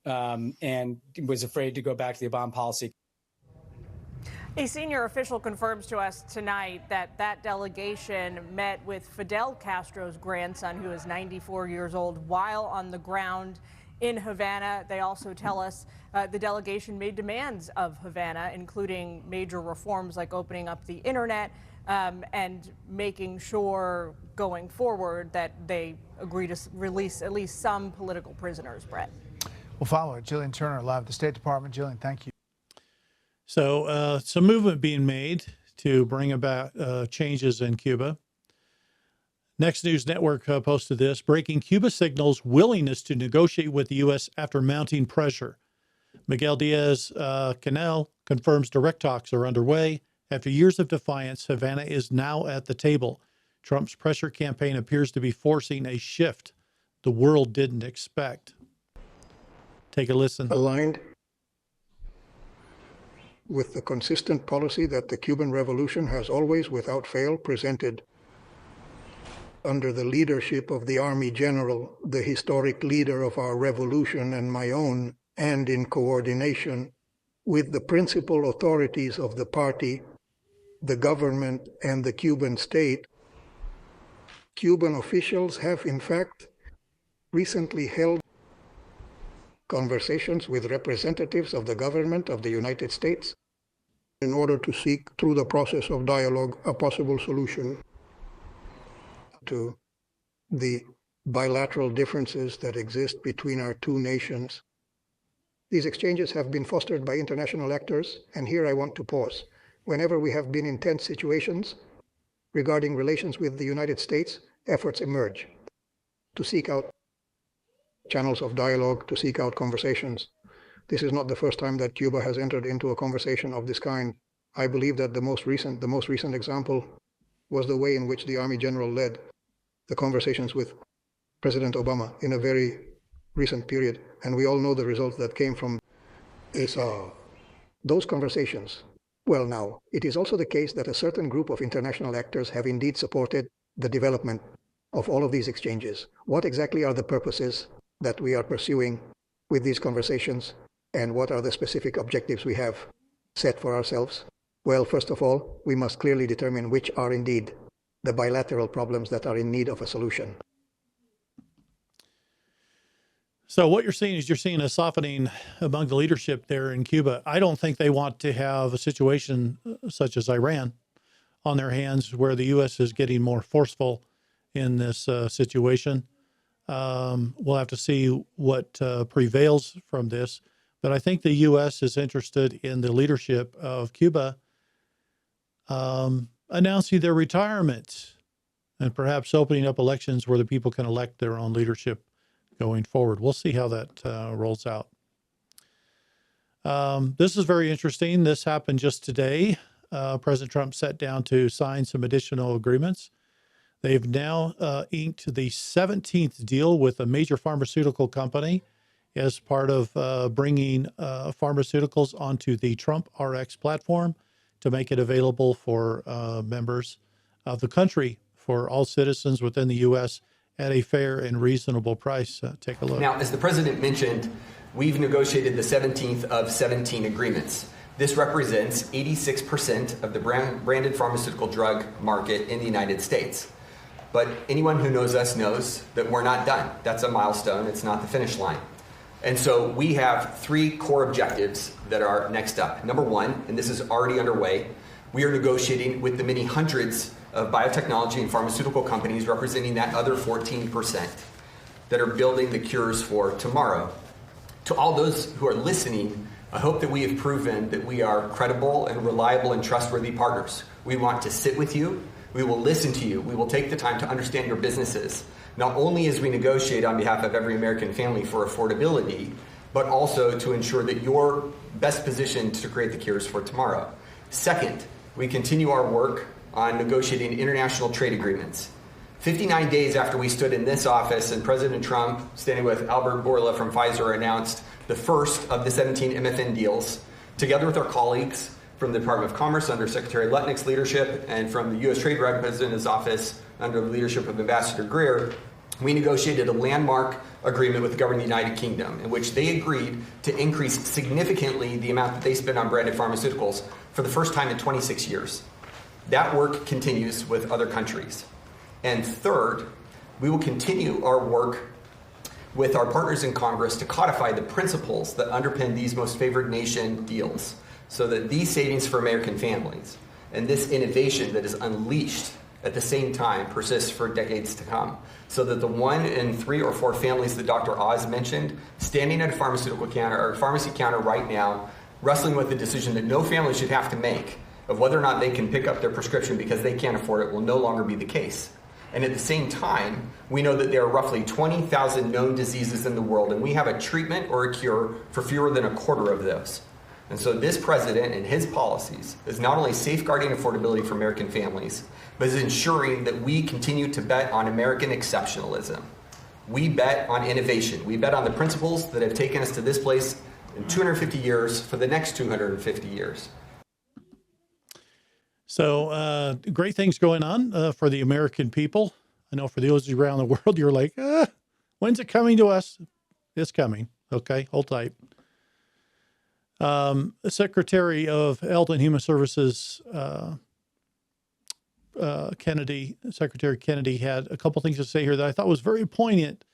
and was afraid to go back to the Obama policy. A senior official confirms to us tonight that that delegation met with Fidel Castro's grandson, who is 94 years old, while on the ground in Havana. They also tell us the delegation made demands of Havana, including major reforms like opening up the internet and making sure going forward that they agree to release at least some political prisoners, Brett. We'll follow it. Jillian Turner, live at the State Department. Jillian, thank you. So some movement being made to bring about changes in Cuba. Next News Network posted this: breaking Cuba signals willingness to negotiate with the U.S. after mounting pressure. Miguel Diaz-Canel confirms direct talks are underway. After years of defiance, Havana is now at the table. Trump's pressure campaign appears to be forcing a shift the world didn't expect. Take a listen. Aligned with the consistent policy that the Cuban Revolution has always, without fail, presented. Under the leadership of the Army General, the historic leader of our revolution and my own, and in coordination with the principal authorities of the party, the government, and the Cuban state, Cuban officials have, in fact, recently held conversations with representatives of the government of the United States in order to seek, through the process of dialogue, a possible solution to the bilateral differences that exist between our two nations. These exchanges have been fostered by international actors, and here I want to pause. Whenever we have been in tense situations regarding relations with the United States, efforts emerge to seek out channels of dialogue, to seek out conversations. This is not the first time that Cuba has entered into a conversation of this kind. I believe that the most recent example was the way in which the Army General led the conversations with President Obama in a very recent period, and we all know the results that came from those conversations. Well, now, it is also the case that a certain group of international actors have indeed supported the development of all of these exchanges. What exactly are the purposes that we are pursuing with these conversations, and what are the specific objectives we have set for ourselves? Well, first of all, we must clearly determine which are indeed the bilateral problems that are in need of a solution. So what you're seeing is a softening among the leadership there in Cuba. I don't think they want to have a situation such as Iran on their hands where the U.S. is getting more forceful in this situation. We'll have to see what prevails from this. But I think the U.S. is interested in the leadership of Cuba announcing their retirement and perhaps opening up elections where the people can elect their own leadership going forward. We'll see how that rolls out. This is very interesting. This happened just today. President Trump sat down to sign some additional agreements. They've now inked the 17th deal with a major pharmaceutical company as part of bringing pharmaceuticals onto the Trump RX platform to make it available for members of the country, for all citizens within the U.S. at a fair and reasonable price. Take a look. Now, as the president mentioned, we've negotiated the 17th of 17 agreements. This represents 86% of the branded pharmaceutical drug market in the United States. But anyone who knows us knows that we're not done. That's a milestone. It's not the finish line. And so we have three core objectives that are next up. Number one, and this is already underway, we are negotiating with the many hundreds of biotechnology and pharmaceutical companies representing that other 14% that are building the cures for tomorrow. To all those who are listening, I hope that we have proven that we are credible and reliable and trustworthy partners. We want to sit with you. We will listen to you. We will take the time to understand your businesses, not only as we negotiate on behalf of every American family for affordability, but also to ensure that you're best positioned to create the cures for tomorrow. Second, we continue our work on negotiating international trade agreements. 59 days after we stood in this office and President Trump, standing with Albert Bourla from Pfizer, announced the first of the 17 MFN deals, together with our colleagues from the Department of Commerce under Secretary Lutnick's leadership and from the U.S. Trade Representative's office under the leadership of Ambassador Greer, we negotiated a landmark agreement with the government of the United Kingdom in which they agreed to increase significantly the amount that they spend on branded pharmaceuticals for the first time in 26 years. That work continues with other countries. And third, we will continue our work with our partners in Congress to codify the principles that underpin these most favored nation deals so that these savings for American families and this innovation that is unleashed at the same time persists for decades to come, so that the 1 in 3 or 4 families that Dr. Oz mentioned, standing at a pharmaceutical counter or pharmacy counter right now, wrestling with the decision that no family should have to make of whether or not they can pick up their prescription because they can't afford it, will no longer be the case. And at the same time, we know that there are roughly 20,000 known diseases in the world, and we have a treatment or a cure for fewer than a quarter of those. And so this president and his policies is not only safeguarding affordability for American families, but is ensuring that we continue to bet on American exceptionalism. We bet on innovation. We bet on the principles that have taken us to this place in 250 years for the next 250 years. So great things going on for the American people. I know for those around the world, you're like, when's it coming to us? It's coming. Okay, hold tight. Secretary of Health and Human Services, Secretary Kennedy had a couple things to say here that I thought was very poignant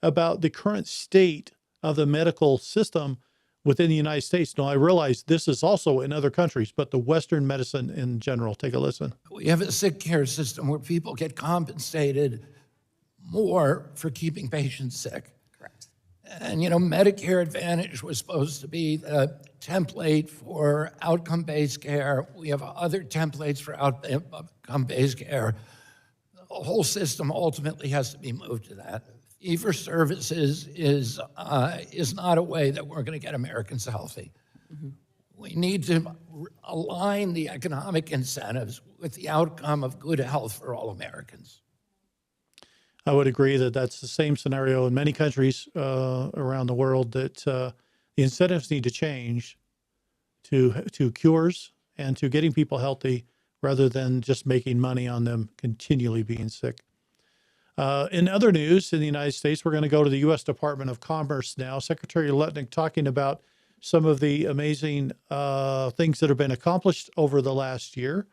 about the current state of the medical system within the United States. Now, I realize this is also in other countries, but the Western medicine in general. Take a listen. We have a sick care system where people get compensated more for keeping patients sick. Correct. And, you know, Medicare Advantage was supposed to be the template for outcome-based care. We have other templates for outcome-based care. The whole system ultimately has to be moved to that. Fee-for-services is not a way that we're going to get Americans healthy. Mm-hmm. We need to align the economic incentives with the outcome of good health for all Americans. I would agree that that's the same scenario in many countries around the world, that the incentives need to change to cures and to getting people healthy rather than just making money on them continually being sick. In other news in the United States, we're going to go to the U.S. Department of Commerce now. Secretary Lutnick talking about some of the amazing things that have been accomplished over the last year.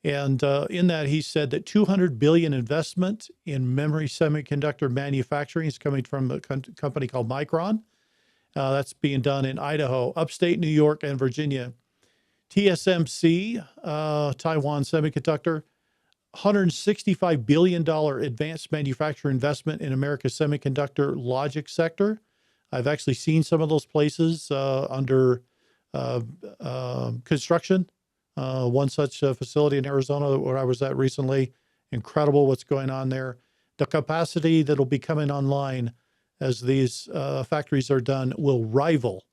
And in that, he said that $200 billion investment in memory semiconductor manufacturing is coming from a company called Micron. That's being done in Idaho, upstate New York, and Virginia. TSMC, Taiwan Semiconductor, $165 billion advanced manufacturer investment in America's semiconductor logic sector. I've actually seen some of those places under construction. One such facility in Arizona where I was at recently. Incredible what's going on there. The capacity that'll be coming online as these factories are done will rival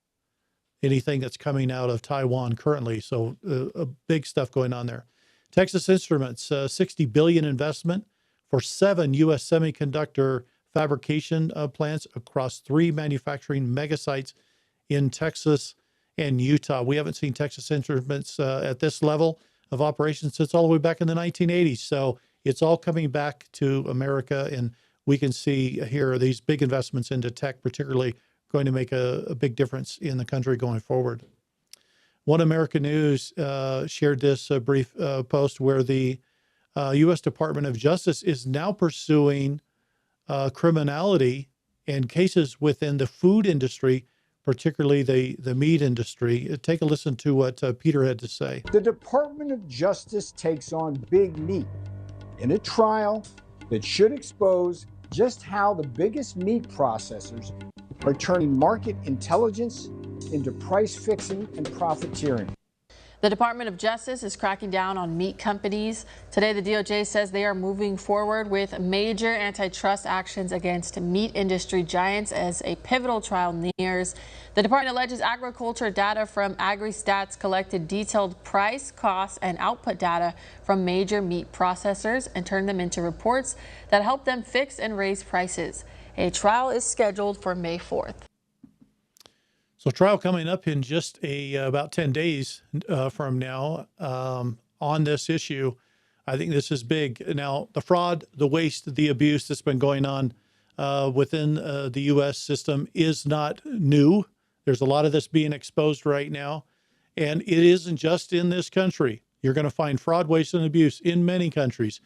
anything that's coming out of Taiwan currently. So big stuff going on there. Texas Instruments, $60 billion investment for 7 U.S. semiconductor fabrication plants across 3 manufacturing megasites in Texas and Utah. We haven't seen Texas Instruments at this level of operation since all the way back in the 1980s. So it's all coming back to America, and we can see here these big investments into tech, particularly going to make a big difference in the country going forward. One American News shared this brief post where the U.S. Department of Justice is now pursuing criminality and cases within the food industry, particularly the meat industry. Take a listen to what Peter had to say. The Department of Justice takes on big meat in a trial that should expose just how the biggest meat processors are turning market intelligence into price fixing and profiteering. The Department of Justice is cracking down on meat companies. Today, the DOJ says they are moving forward with major antitrust actions against meat industry giants as a pivotal trial nears. The department alleges agriculture data from AgriStats collected detailed price, costs, and output data from major meat processors and turned them into reports that help them fix and raise prices. A trial is scheduled for May 4th. So trial coming up in just about 10 days from now on this issue. I think this is big. Now, the fraud, the waste, the abuse that's been going on within the U.S. system is not new. There's a lot of this being exposed right now. And it isn't just in this country. You're going to find fraud, waste, and abuse in many countries.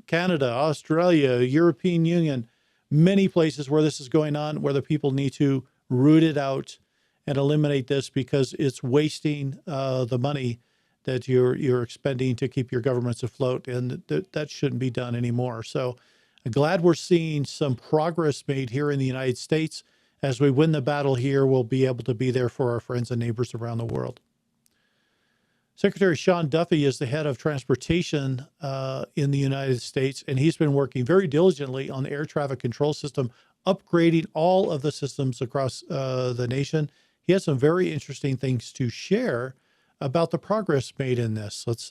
Canada, Australia, European Union, many places where this is going on, where the people need to root it out and eliminate this because it's wasting the money that you're expending to keep your governments afloat, and that shouldn't be done anymore. So I'm glad we're seeing some progress made here in the United States. As we win the battle here, we'll be able to be there for our friends and neighbors around the world. Secretary Sean Duffy is the head of transportation in the United States, and he's been working very diligently on the air traffic control system, upgrading all of the systems across the nation. He has some very interesting things to share about the progress made in this. Let's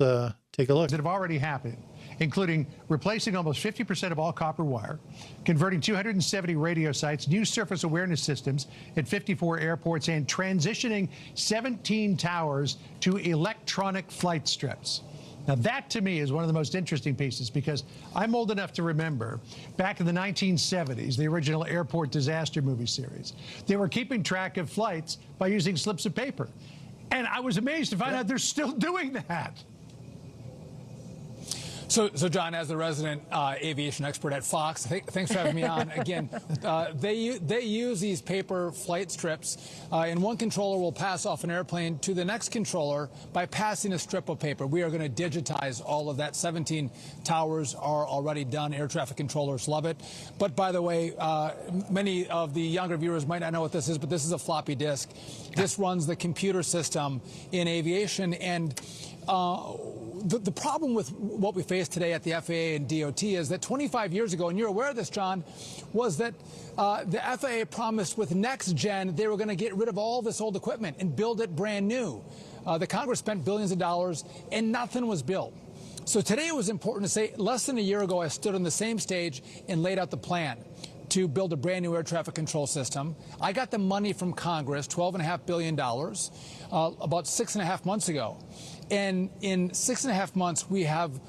take a look. That have already happened, including replacing almost 50% of all copper wire, converting 270 radio sites, new surface awareness systems at 54 airports, and transitioning 17 towers to electronic flight strips. Now, that to me is one of the most interesting pieces, because I'm old enough to remember back in the 1970s, the original airport disaster movie series. They were keeping track of flights by using slips of paper. And I was amazed to find out they're still doing that. So John, as the resident aviation expert at Fox, thanks for having me on. Again, they use these paper flight strips, and one controller will pass off an airplane to the next controller by passing a strip of paper. We are going to digitize all of that. 17 towers are already done. Air traffic controllers love it. But by the way, many of the younger viewers might not know what this is, but this is a floppy disk. This runs the computer system in aviation, and the problem with what we face today at the FAA and DOT is that 25 years ago, and you're aware of this, John, was that the FAA promised with next gen they were going to get rid of all this old equipment and build it brand new. The Congress spent billions of dollars and nothing was built. So today it was important to say, less than a year ago, I stood on the same stage and laid out the plan to build a brand new air traffic control system. I got the money from Congress, $12.5 billion, about 6.5 months ago. And in 6.5 months, we have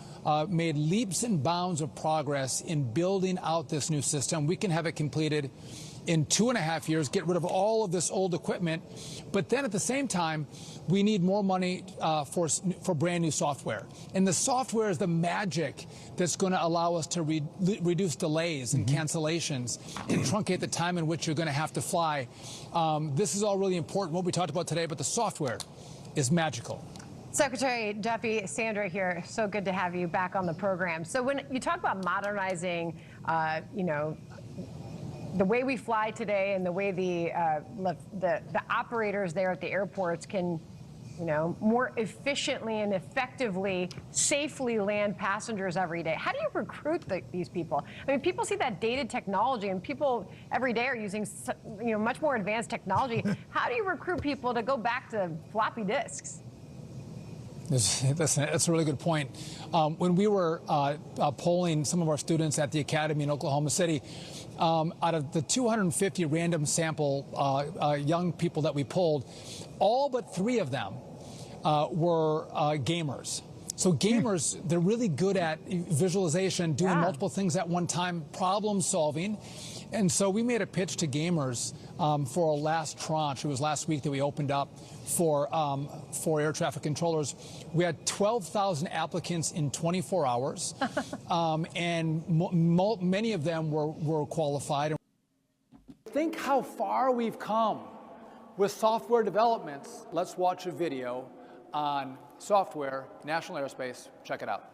made leaps and bounds of progress in building out this new system. We can have it completed in 2.5 years, get rid of all of this old equipment. But then at the same time, we need more money for brand new software. And the software is the magic that's going to allow us to reduce delays and cancellations and truncate the time in which you're going to have to fly. This is all really important, what we talked about today, but the software is magical. Secretary Duffy, Sandra here. So good to have you back on the program. So when you talk about modernizing, the way we fly today and the way the operators there at the airports can, more efficiently and effectively, safely land passengers every day. How do you recruit these people? I mean, people see that dated technology, and people every day are using, much more advanced technology. How do you recruit people to go back to floppy disks? That's a really good point. When we were polling some of our students at the academy in Oklahoma City, out of the 250 random sample young people that we polled, all but 3 of them were gamers. So gamers, they're really good at visualization, doing multiple things at one time, problem solving. And so we made a pitch to gamers for our last tranche. It was last week that we opened up for air traffic controllers. We had 12,000 applicants in 24 hours, and many of them were qualified. Think how far we've come with software developments. Let's watch a video on software, national airspace. Check it out.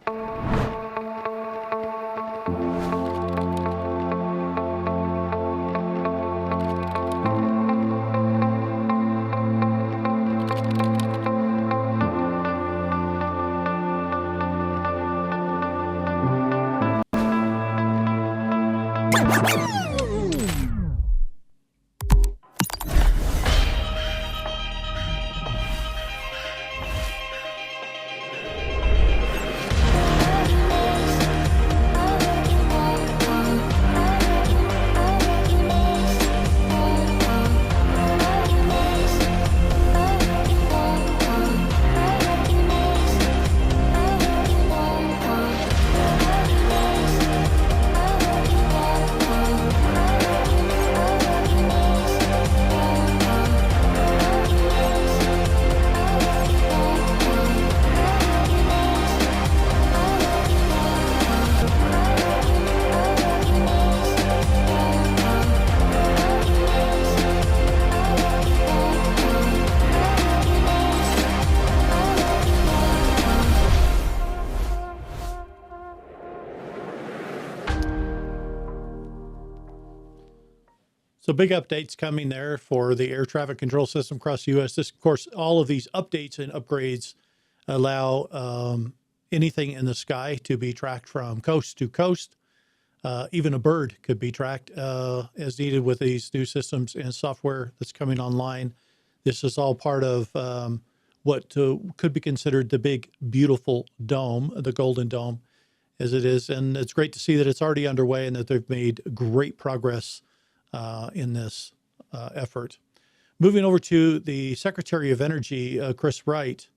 So big updates coming there for the air traffic control system across the U.S. This, of course, all of these updates and upgrades allow anything in the sky to be tracked from coast to coast. Even a bird could be tracked as needed with these new systems and software that's coming online. This is all part of what could be considered the big, beautiful dome, the Golden Dome, as it is. And it's great to see that it's already underway and that they've made great progress in this effort. Moving over to the Secretary of Energy, Chris Wright.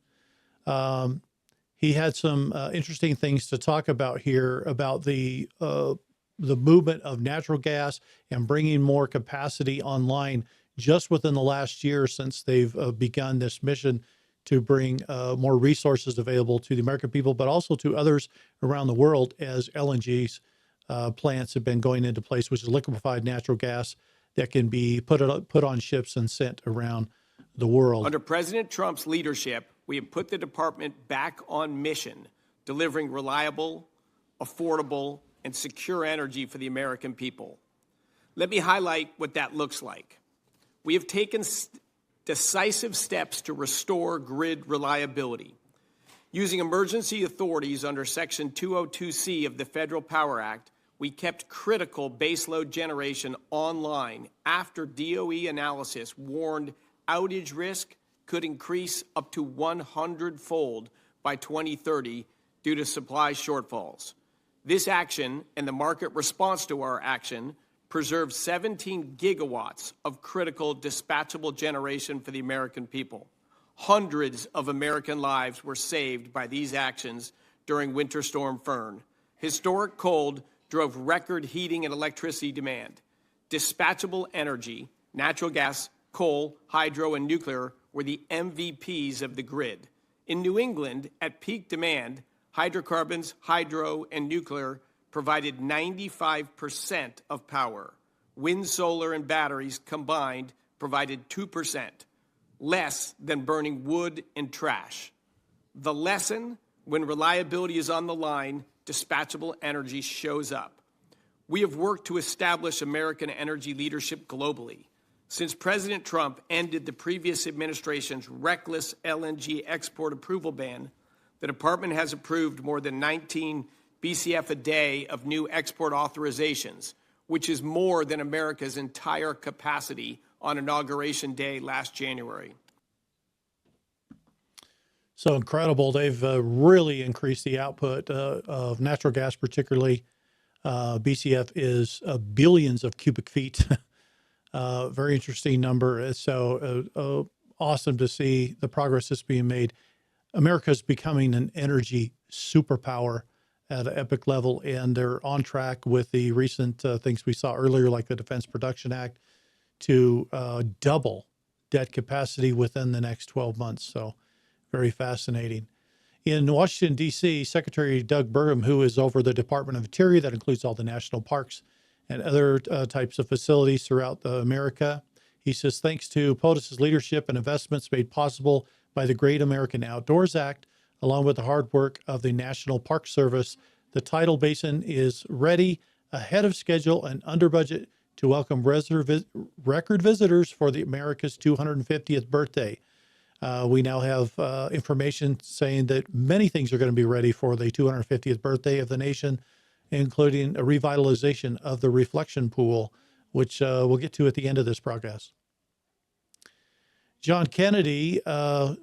He had some interesting things to talk about here about the movement of natural gas and bringing more capacity online just within the last year since they've begun this mission to bring more resources available to the American people, but also to others around the world as LNG's plants have been going into place, which is liquefied natural gas that can be put on ships and sent around the world. Under President Trump's leadership, we have put the department back on mission, delivering reliable, affordable, and secure energy for the American people. Let me highlight what that looks like. We have taken decisive steps to restore grid reliability. Using emergency authorities under Section 202C of the Federal Power Act, we kept critical baseload generation online after DOE analysis warned outage risk could increase up to 100-fold by 2030 due to supply shortfalls. This action and the market response to our action preserved 17 gigawatts of critical dispatchable generation for the American people. Hundreds of American lives were saved by these actions during Winter Storm Fern. Historic cold drove record heating and electricity demand. Dispatchable energy, natural gas, coal, hydro, and nuclear were the MVPs of the grid. In New England, at peak demand, hydrocarbons, hydro, and nuclear provided 95% of power. Wind, solar, and batteries combined provided 2%, less than burning wood and trash. The lesson: when reliability is on the line, dispatchable energy shows up. We have worked to establish American energy leadership globally. Since President Trump ended the previous administration's reckless LNG export approval ban, the department has approved more than 19 BCF a day of new export authorizations, which is more than America's entire capacity on Inauguration Day last January. So incredible. They've really increased the output of natural gas, particularly. BCF is billions of cubic feet. Very interesting number. So awesome to see the progress that's being made. America's becoming an energy superpower at an epic level, and they're on track with the recent things we saw earlier, like the Defense Production Act, to double debt capacity within the next 12 months. So very fascinating. In Washington, D.C., Secretary Doug Burgum, who is over the Department of Interior, that includes all the national parks and other types of facilities throughout America, he says, thanks to POTUS's leadership and investments made possible by the Great American Outdoors Act, along with the hard work of the National Park Service, the tidal basin is ready, ahead of schedule, and under budget to welcome record visitors for the America's 250th birthday. We now have information saying that many things are going to be ready for the 250th birthday of the nation, including a revitalization of the reflection pool, which we'll get to at the end of this broadcast. John Kennedy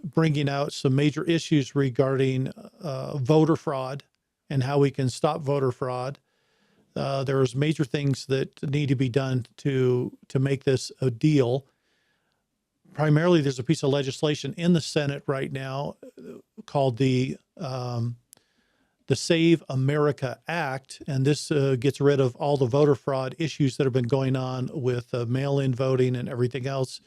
bringing out some major issues regarding voter fraud and how we can stop voter fraud. There's major things that need to be done to make this a deal. Primarily, there's a piece of legislation in the Senate right now called the Save America Act, and this gets rid of all the voter fraud issues that have been going on with mail-in voting and everything else.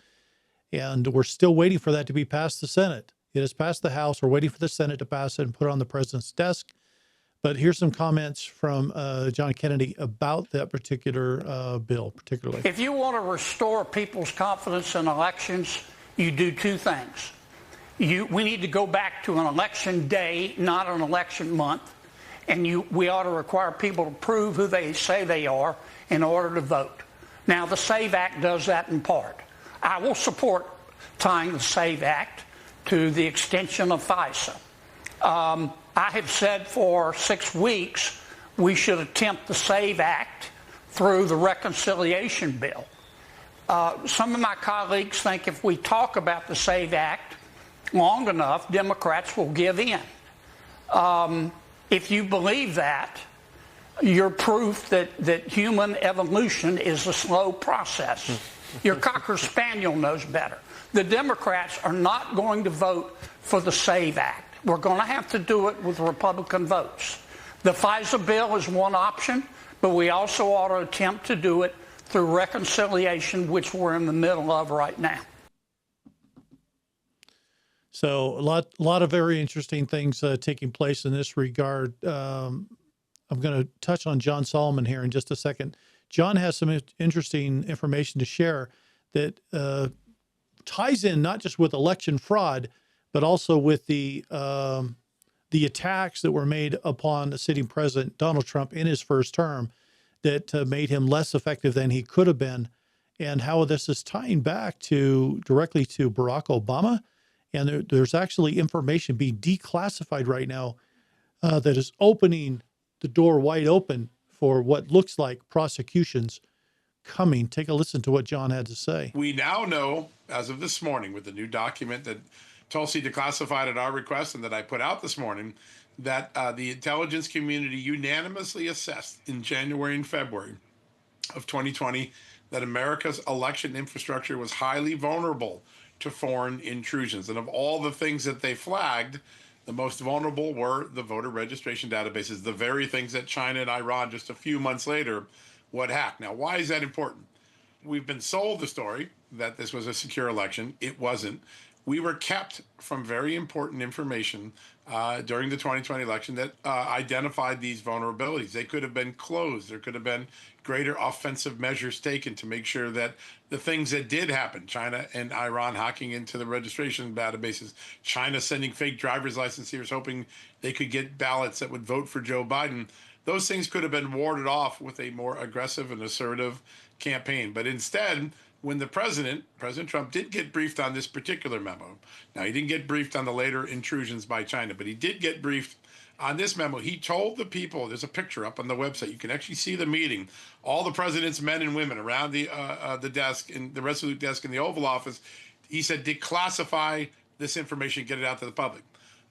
And we're still waiting for that to be passed the Senate. It has passed the House. We're waiting for the Senate to pass it and put it on the president's desk. But here's some comments from John Kennedy about that particular bill, particularly. If you want to restore people's confidence in elections, you do two things. We need to go back to an election day, not an election month. And we ought to require people to prove who they say they are in order to vote. Now, the SAVE Act does that in part. I will support tying the SAVE Act to the extension of FISA. I have said for 6 weeks we should attempt the SAVE Act through the reconciliation bill. Some of my colleagues think if we talk about the SAVE Act long enough, Democrats will give in. If you believe that, you're proof that human evolution is a slow process. Your Cocker Spaniel knows better. The Democrats are not going to vote for the SAVE Act. We're going to have to do it with Republican votes. The FISA bill is one option, but we also ought to attempt to do it through reconciliation, which we're in the middle of right now. So a lot of very interesting things taking place in this regard. I'm going to touch on John Solomon here in just a second. John has some interesting information to share that ties in not just with election fraud, but also with the attacks that were made upon the sitting president, Donald Trump, in his first term that made him less effective than he could have been, and how this is tying back directly to Barack Obama. And there's actually information being declassified right now that is opening the door wide open for what looks like prosecutions coming. Take a listen to what John had to say. We now know, as of this morning, with the new document that Tulsi declassified at our request and that I put out this morning, that the intelligence community unanimously assessed in January and February of 2020 that America's election infrastructure was highly vulnerable to foreign intrusions. And of all the things that they flagged, The most vulnerable were the voter registration databases, the very things that China and Iran just a few months later would hack. Now, why is that important? We've been sold the story that this was a secure election. It wasn't. We were kept from very important information during the 2020 election that identified these vulnerabilities. They could have been closed. There could have been greater offensive measures taken to make sure that the things that did happen, China and Iran hacking into the registration databases, China sending fake driver's licenses hoping they could get ballots that would vote for Joe Biden, those things could have been warded off with a more aggressive and assertive campaign. But instead, when the President Trump, did get briefed on this particular memo. Now, he didn't get briefed on the later intrusions by China, but he did get briefed on this memo. He told the people, there's a picture up on the website, you can actually see the meeting, all the president's men and women around the desk, in the Resolute desk in the Oval Office. He said, declassify this information, get it out to the public.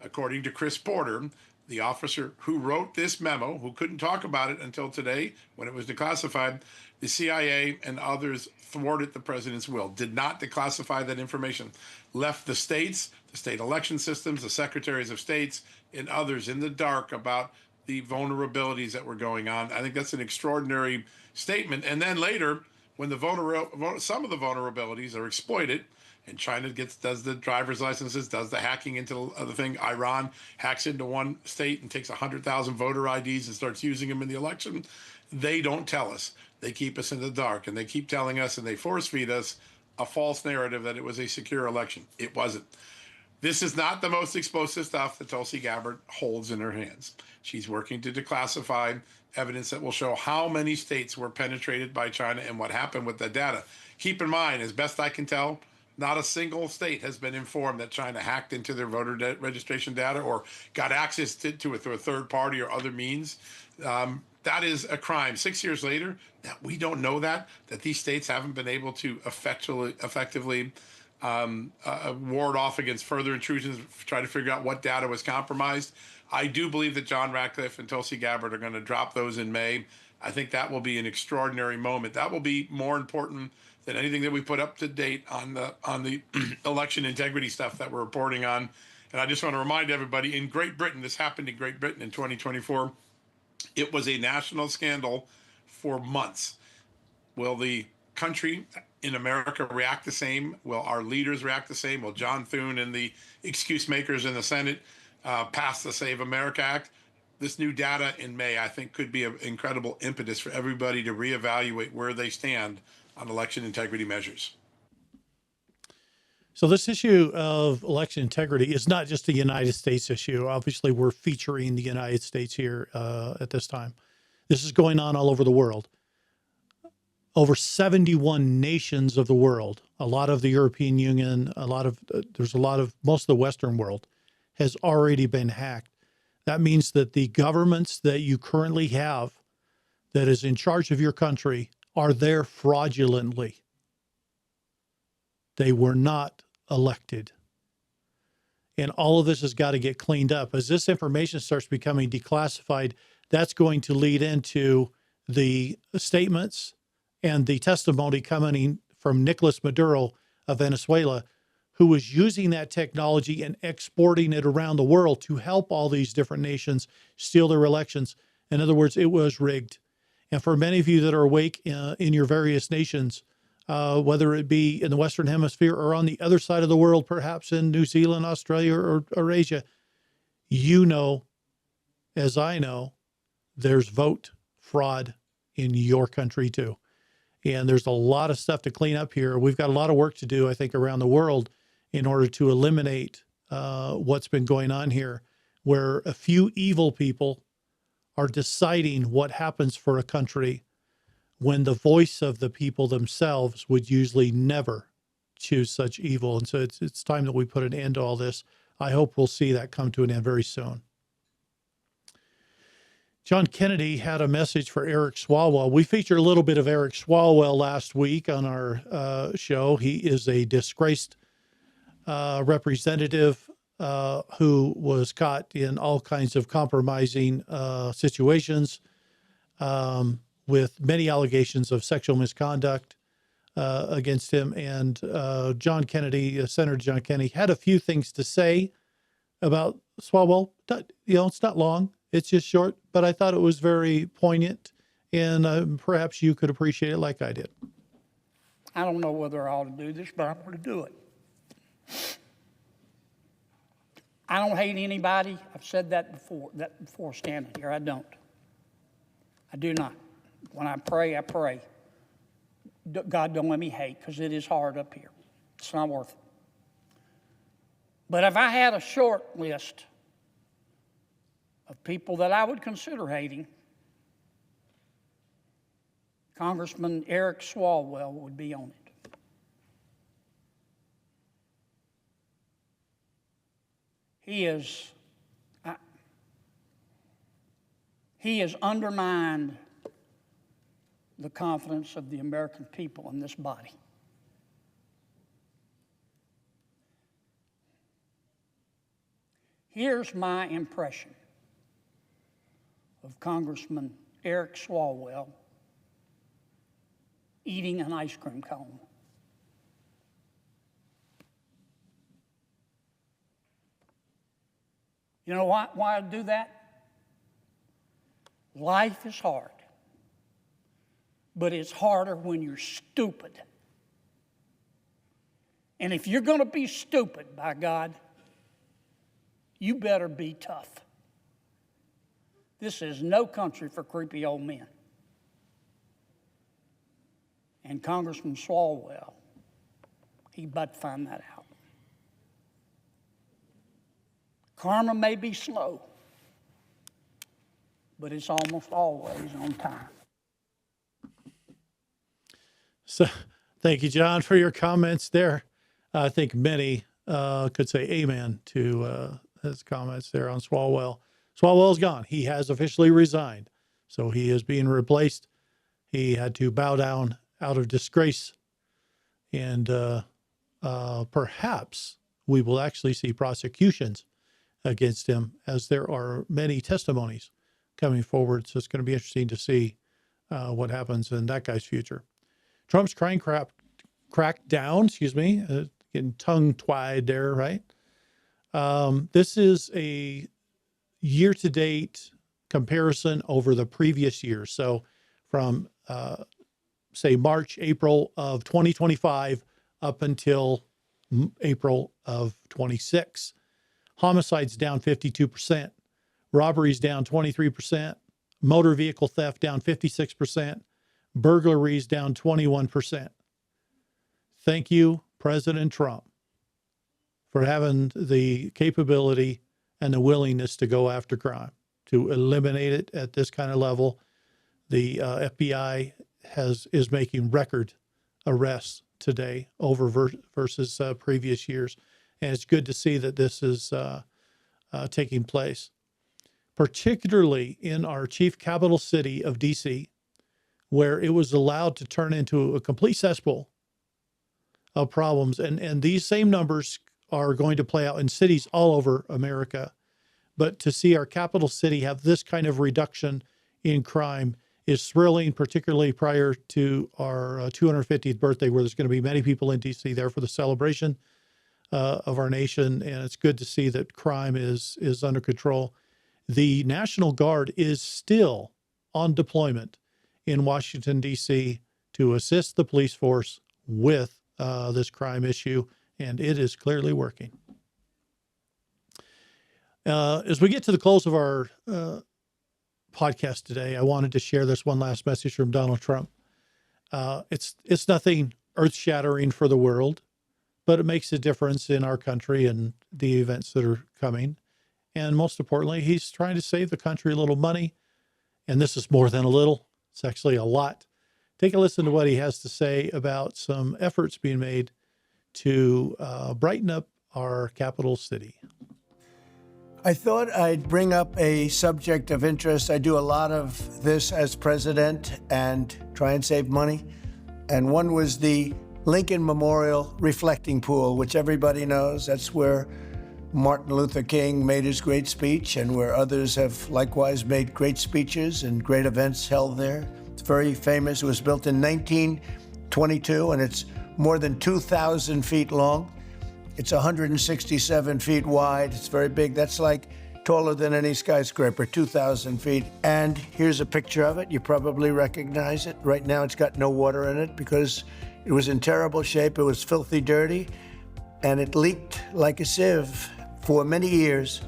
According to Chris Porter, the officer who wrote this memo, who couldn't talk about it until today when it was declassified, the CIA and others thwarted the president's will, did not declassify that information, left the states, the state election systems, the secretaries of states, and others in the dark about the vulnerabilities that were going on. I think that's an extraordinary statement. And then later, when some of the vulnerabilities are exploited, and China does the driver's licenses, does the hacking into the thing. Iran hacks into one state and takes 100,000 voter IDs and starts using them in the election. They don't tell us. They keep us in the dark, and they keep telling us, and they force feed us a false narrative that it was a secure election. It wasn't. This is not the most explosive stuff that Tulsi Gabbard holds in her hands. She's working to declassify evidence that will show how many states were penetrated by China and what happened with the data. Keep in mind, as best I can tell, not a single state has been informed that China hacked into their voter registration data or got access to it through a third party or other means. That is a crime. 6 years later, that we don't know that these states haven't been able to effectively ward off against further intrusions, try to figure out what data was compromised. I do believe that John Ratcliffe and Tulsi Gabbard are going to drop those in May. I think that will be an extraordinary moment. That will be more important than anything that we put up to date on the election integrity stuff that we're reporting on. And I just want to remind everybody, in Great Britain, this happened in Great Britain in 2024. It was a national scandal for months. Will the country in America react the same? Will our leaders react the same? Will John Thune and the excuse makers in the Senate pass the Save America Act? This new data in May, I think, could be an incredible impetus for everybody to reevaluate where they stand on election integrity measures. So this issue of election integrity is not just a United States issue. Obviously, we're featuring the United States here at this time. This is going on all over the world. Over 71 nations of the world, a lot of the European Union, most of the Western world has already been hacked. That means that the governments that you currently have that is in charge of your country are there fraudulently. They were not elected. And all of this has got to get cleaned up. As this information starts becoming declassified, that's going to lead into the statements and the testimony coming from Nicolas Maduro of Venezuela, who was using that technology and exporting it around the world to help all these different nations steal their elections. In other words, it was rigged. And for many of you that are awake in your various nations, whether it be in the Western Hemisphere or on the other side of the world, perhaps in New Zealand, Australia, or Asia, you know, as I know, there's vote fraud in your country too. And there's a lot of stuff to clean up here. We've got a lot of work to do, I think, around the world in order to eliminate what's been going on here, where a few evil people are deciding what happens for a country when the voice of the people themselves would usually never choose such evil. And so it's time that we put an end to all this. I hope we'll see that come to an end very soon. John Kennedy had a message for Eric Swalwell. We featured a little bit of Eric Swalwell last week on our show. He is a disgraced representative who was caught in all kinds of compromising situations with many allegations of sexual misconduct against him. And John Kennedy, Senator John Kennedy, had a few things to say about Swalwell. It's not long. It's just short, but I thought it was very poignant, and perhaps you could appreciate it like I did. I don't know whether I ought to do this, but I'm going to do it. I don't hate anybody. I've said that before standing here. I don't. I do not. When I pray, I pray. God, don't let me hate, because it is hard up here. It's not worth it. But if I had a short list of people that I would consider hating, Congressman Eric Swalwell would be on it. He has undermined the confidence of the American people in this body. Here's my impression of Congressman Eric Swalwell eating an ice cream cone. You know why I do that? Life is hard, but it's harder when you're stupid. And if you're going to be stupid, by God, you better be tough. This is no country for creepy old men. And Congressman Swalwell, he about to find that out. Karma may be slow, but it's almost always on time. So, thank you, John, for your comments there. I think many could say amen to his comments there on Swalwell. Swalwell's gone. He has officially resigned, so he is being replaced. He had to bow down out of disgrace, and perhaps we will actually see prosecutions against him, as there are many testimonies coming forward. So it's going to be interesting to see what happens in that guy's future. Trump's crime crackdown, getting tongue-tied there, right? This is a year-to-date comparison over the previous year. So from, say, March, April of 2025 up until April of 26. Homicides down 52%. Robberies down 23%. Motor vehicle theft down 56%. Burglaries down 21%. Thank you, President Trump, for having the capability and the willingness to go after crime, to eliminate it at this kind of level. The FBI is making record arrests today over versus previous years. And it's good to see that this is taking place, particularly in our chief capital city of D.C., where it was allowed to turn into a complete cesspool of problems. And these same numbers are going to play out in cities all over America. But to see our capital city have this kind of reduction in crime is thrilling, particularly prior to our 250th birthday, where there's going to be many people in D.C. there for the celebration of our nation. And it's good to see that crime is under control. The National Guard is still on deployment in Washington, D.C. to assist the police force with this crime issue, and it is clearly working. As we get to the close of our podcast today, I wanted to share this one last message from Donald Trump. It's nothing earth-shattering for the world, but it makes a difference in our country and the events that are coming. And most importantly, he's trying to save the country a little money. And this is more than a little. It's actually a lot. Take a listen to what he has to say about some efforts being made to brighten up our capital city. I thought I'd bring up a subject of interest. I do a lot of this as president and try and save money. And one was the Lincoln Memorial Reflecting Pool, which everybody knows. That's where Martin Luther King made his great speech, and where others have likewise made great speeches and great events held there. It's very famous. It was built in 1922, and it's more than 2,000 feet long. It's 167 feet wide. It's very big. That's like taller than any skyscraper, 2,000 feet. And here's a picture of it. You probably recognize it. Right now, it's got no water in it because it was in terrible shape. It was filthy dirty, and it leaked like a sieve for many years.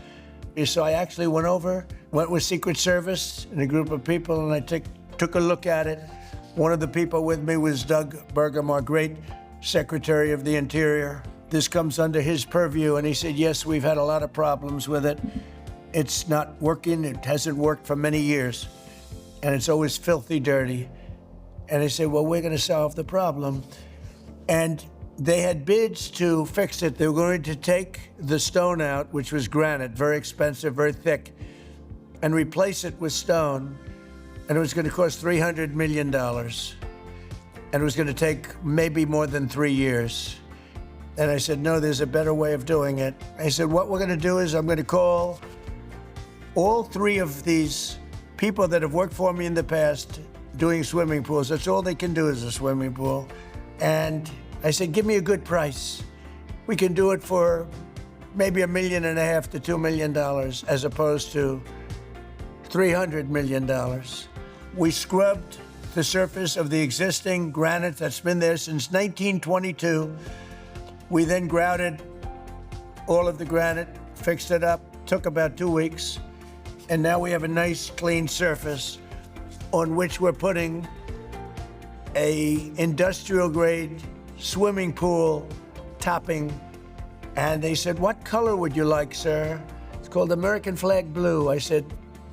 So I actually went with Secret Service and a group of people, and I took a look at it. One of the people with me was Doug Burgum, our great Secretary of the Interior. This comes under his purview, and he said, yes, we've had a lot of problems with it. It's not working. It hasn't worked for many years, and it's always filthy dirty. And I said, well, we're going to solve the problem. And they had bids to fix it. They were going to take the stone out, which was granite, very expensive, very thick, and replace it with stone. And it was going to cost $300 million. And it was going to take maybe more than 3 years. And I said, no, there's a better way of doing it. I said, what we're going to do is I'm going to call all 3 of these people that have worked for me in the past doing swimming pools. That's all they can do is a swimming pool. And I said, give me a good price. We can do it for maybe $1.5 million to $2 million as opposed to $300 million. We scrubbed the surface of the existing granite that's been there since 1922. We then grouted all of the granite, fixed it up, took about 2 weeks, and now we have a nice clean surface on which we're putting a industrial grade swimming pool topping. And they said, what color would you like, sir? It's called American flag blue. I said,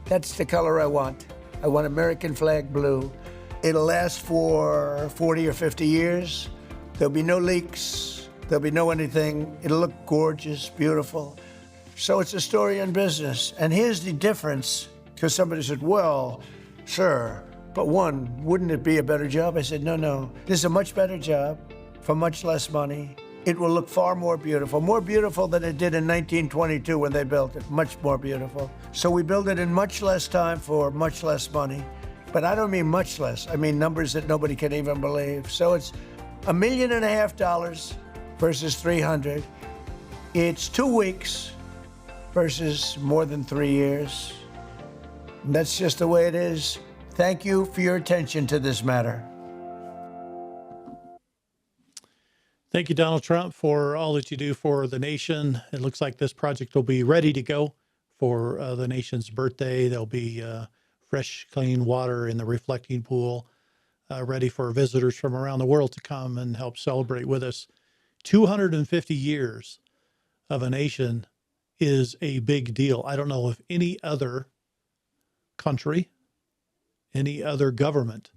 that's the color I want. I want American flag blue. It'll last for 40 or 50 years. There'll be no leaks. There'll be no anything. It'll look gorgeous, beautiful. So it's a story in business. And here's the difference, because somebody said, well, sir, but wouldn't it be a better job? I said, no. This is a much better job for much less money. It will look far more beautiful than it did in 1922 when they built it, much more beautiful. So we built it in much less time for much less money. But I don't mean much less. I mean numbers that nobody can even believe. So it's $1.5 million versus 300. It's 2 weeks versus more than 3 years. And that's just the way it is. Thank you for your attention to this matter. Thank you, Donald Trump, for all that you do for the nation. It looks like this project will be ready to go for the nation's birthday. There'll be fresh, clean water in the reflecting pool, ready for visitors from around the world to come and help celebrate with us. 250 years of a nation is a big deal. I don't know if any other country, any other government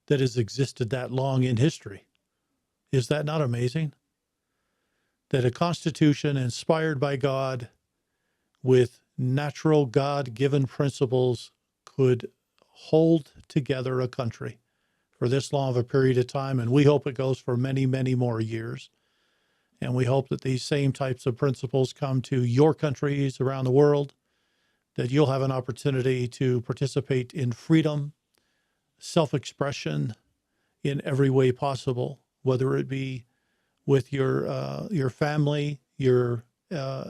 that has existed that long in history. Is that not amazing? That a constitution inspired by God with natural God-given principles could hold together a country for this long of a period of time. And we hope it goes for many, many more years. And we hope that these same types of principles come to your countries around the world, that you'll have an opportunity to participate in freedom, self-expression in every way possible, whether it be with your family, your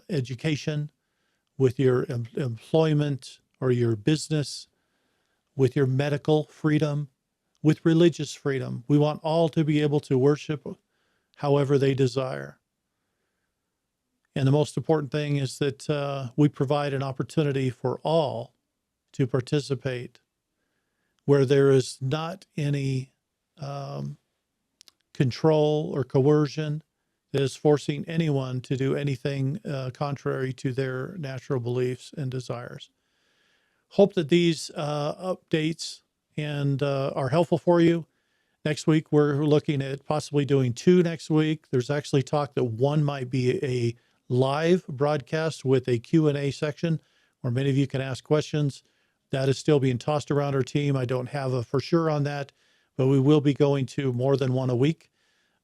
education, with your employment or your business, with your medical freedom, with religious freedom. We want all to be able to worship however they desire. And the most important thing is that we provide an opportunity for all to participate where there is not any control or coercion that is forcing anyone to do anything contrary to their natural beliefs and desires. Hope that these updates and are helpful for you. Next week, we're looking at possibly doing 2 next week. There's actually talk that one might be a live broadcast with a Q&A section where many of you can ask questions. That is still being tossed around our team. I don't have a for sure on that, but we will be going to more than one a week.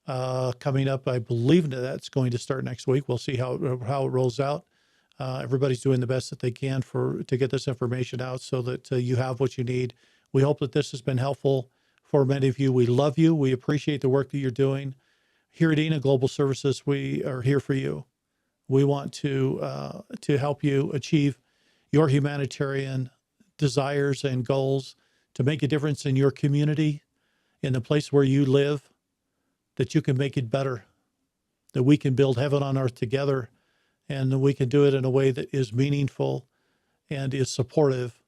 Coming up, I believe that's going to start next week. We'll see how it rolls out. Everybody's doing the best that they can to get this information out so that you have what you need. We hope that this has been helpful for many of you. We love you. We appreciate the work that you're doing. Here at ENA Global Services, we are here for you. We want to help you achieve your humanitarian desires and goals, to make a difference in your community, in the place where you live, that you can make it better, that we can build heaven on earth together, and that we can do it in a way that is meaningful and is supportive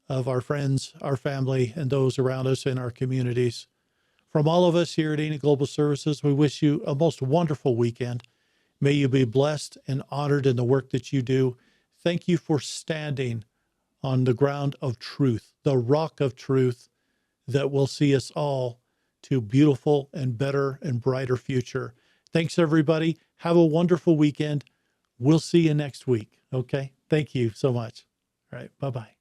of our friends, our family, and those around us in our communities. From all of us here at Enid Global Services, we wish you a most wonderful weekend. May you be blessed and honored in the work that you do. Thank you for standing on the ground of truth, the rock of truth that will see us all to beautiful and better and brighter future. Thanks, everybody. Have a wonderful weekend. We'll see you next week. Okay? Thank you so much. All right. Bye-bye.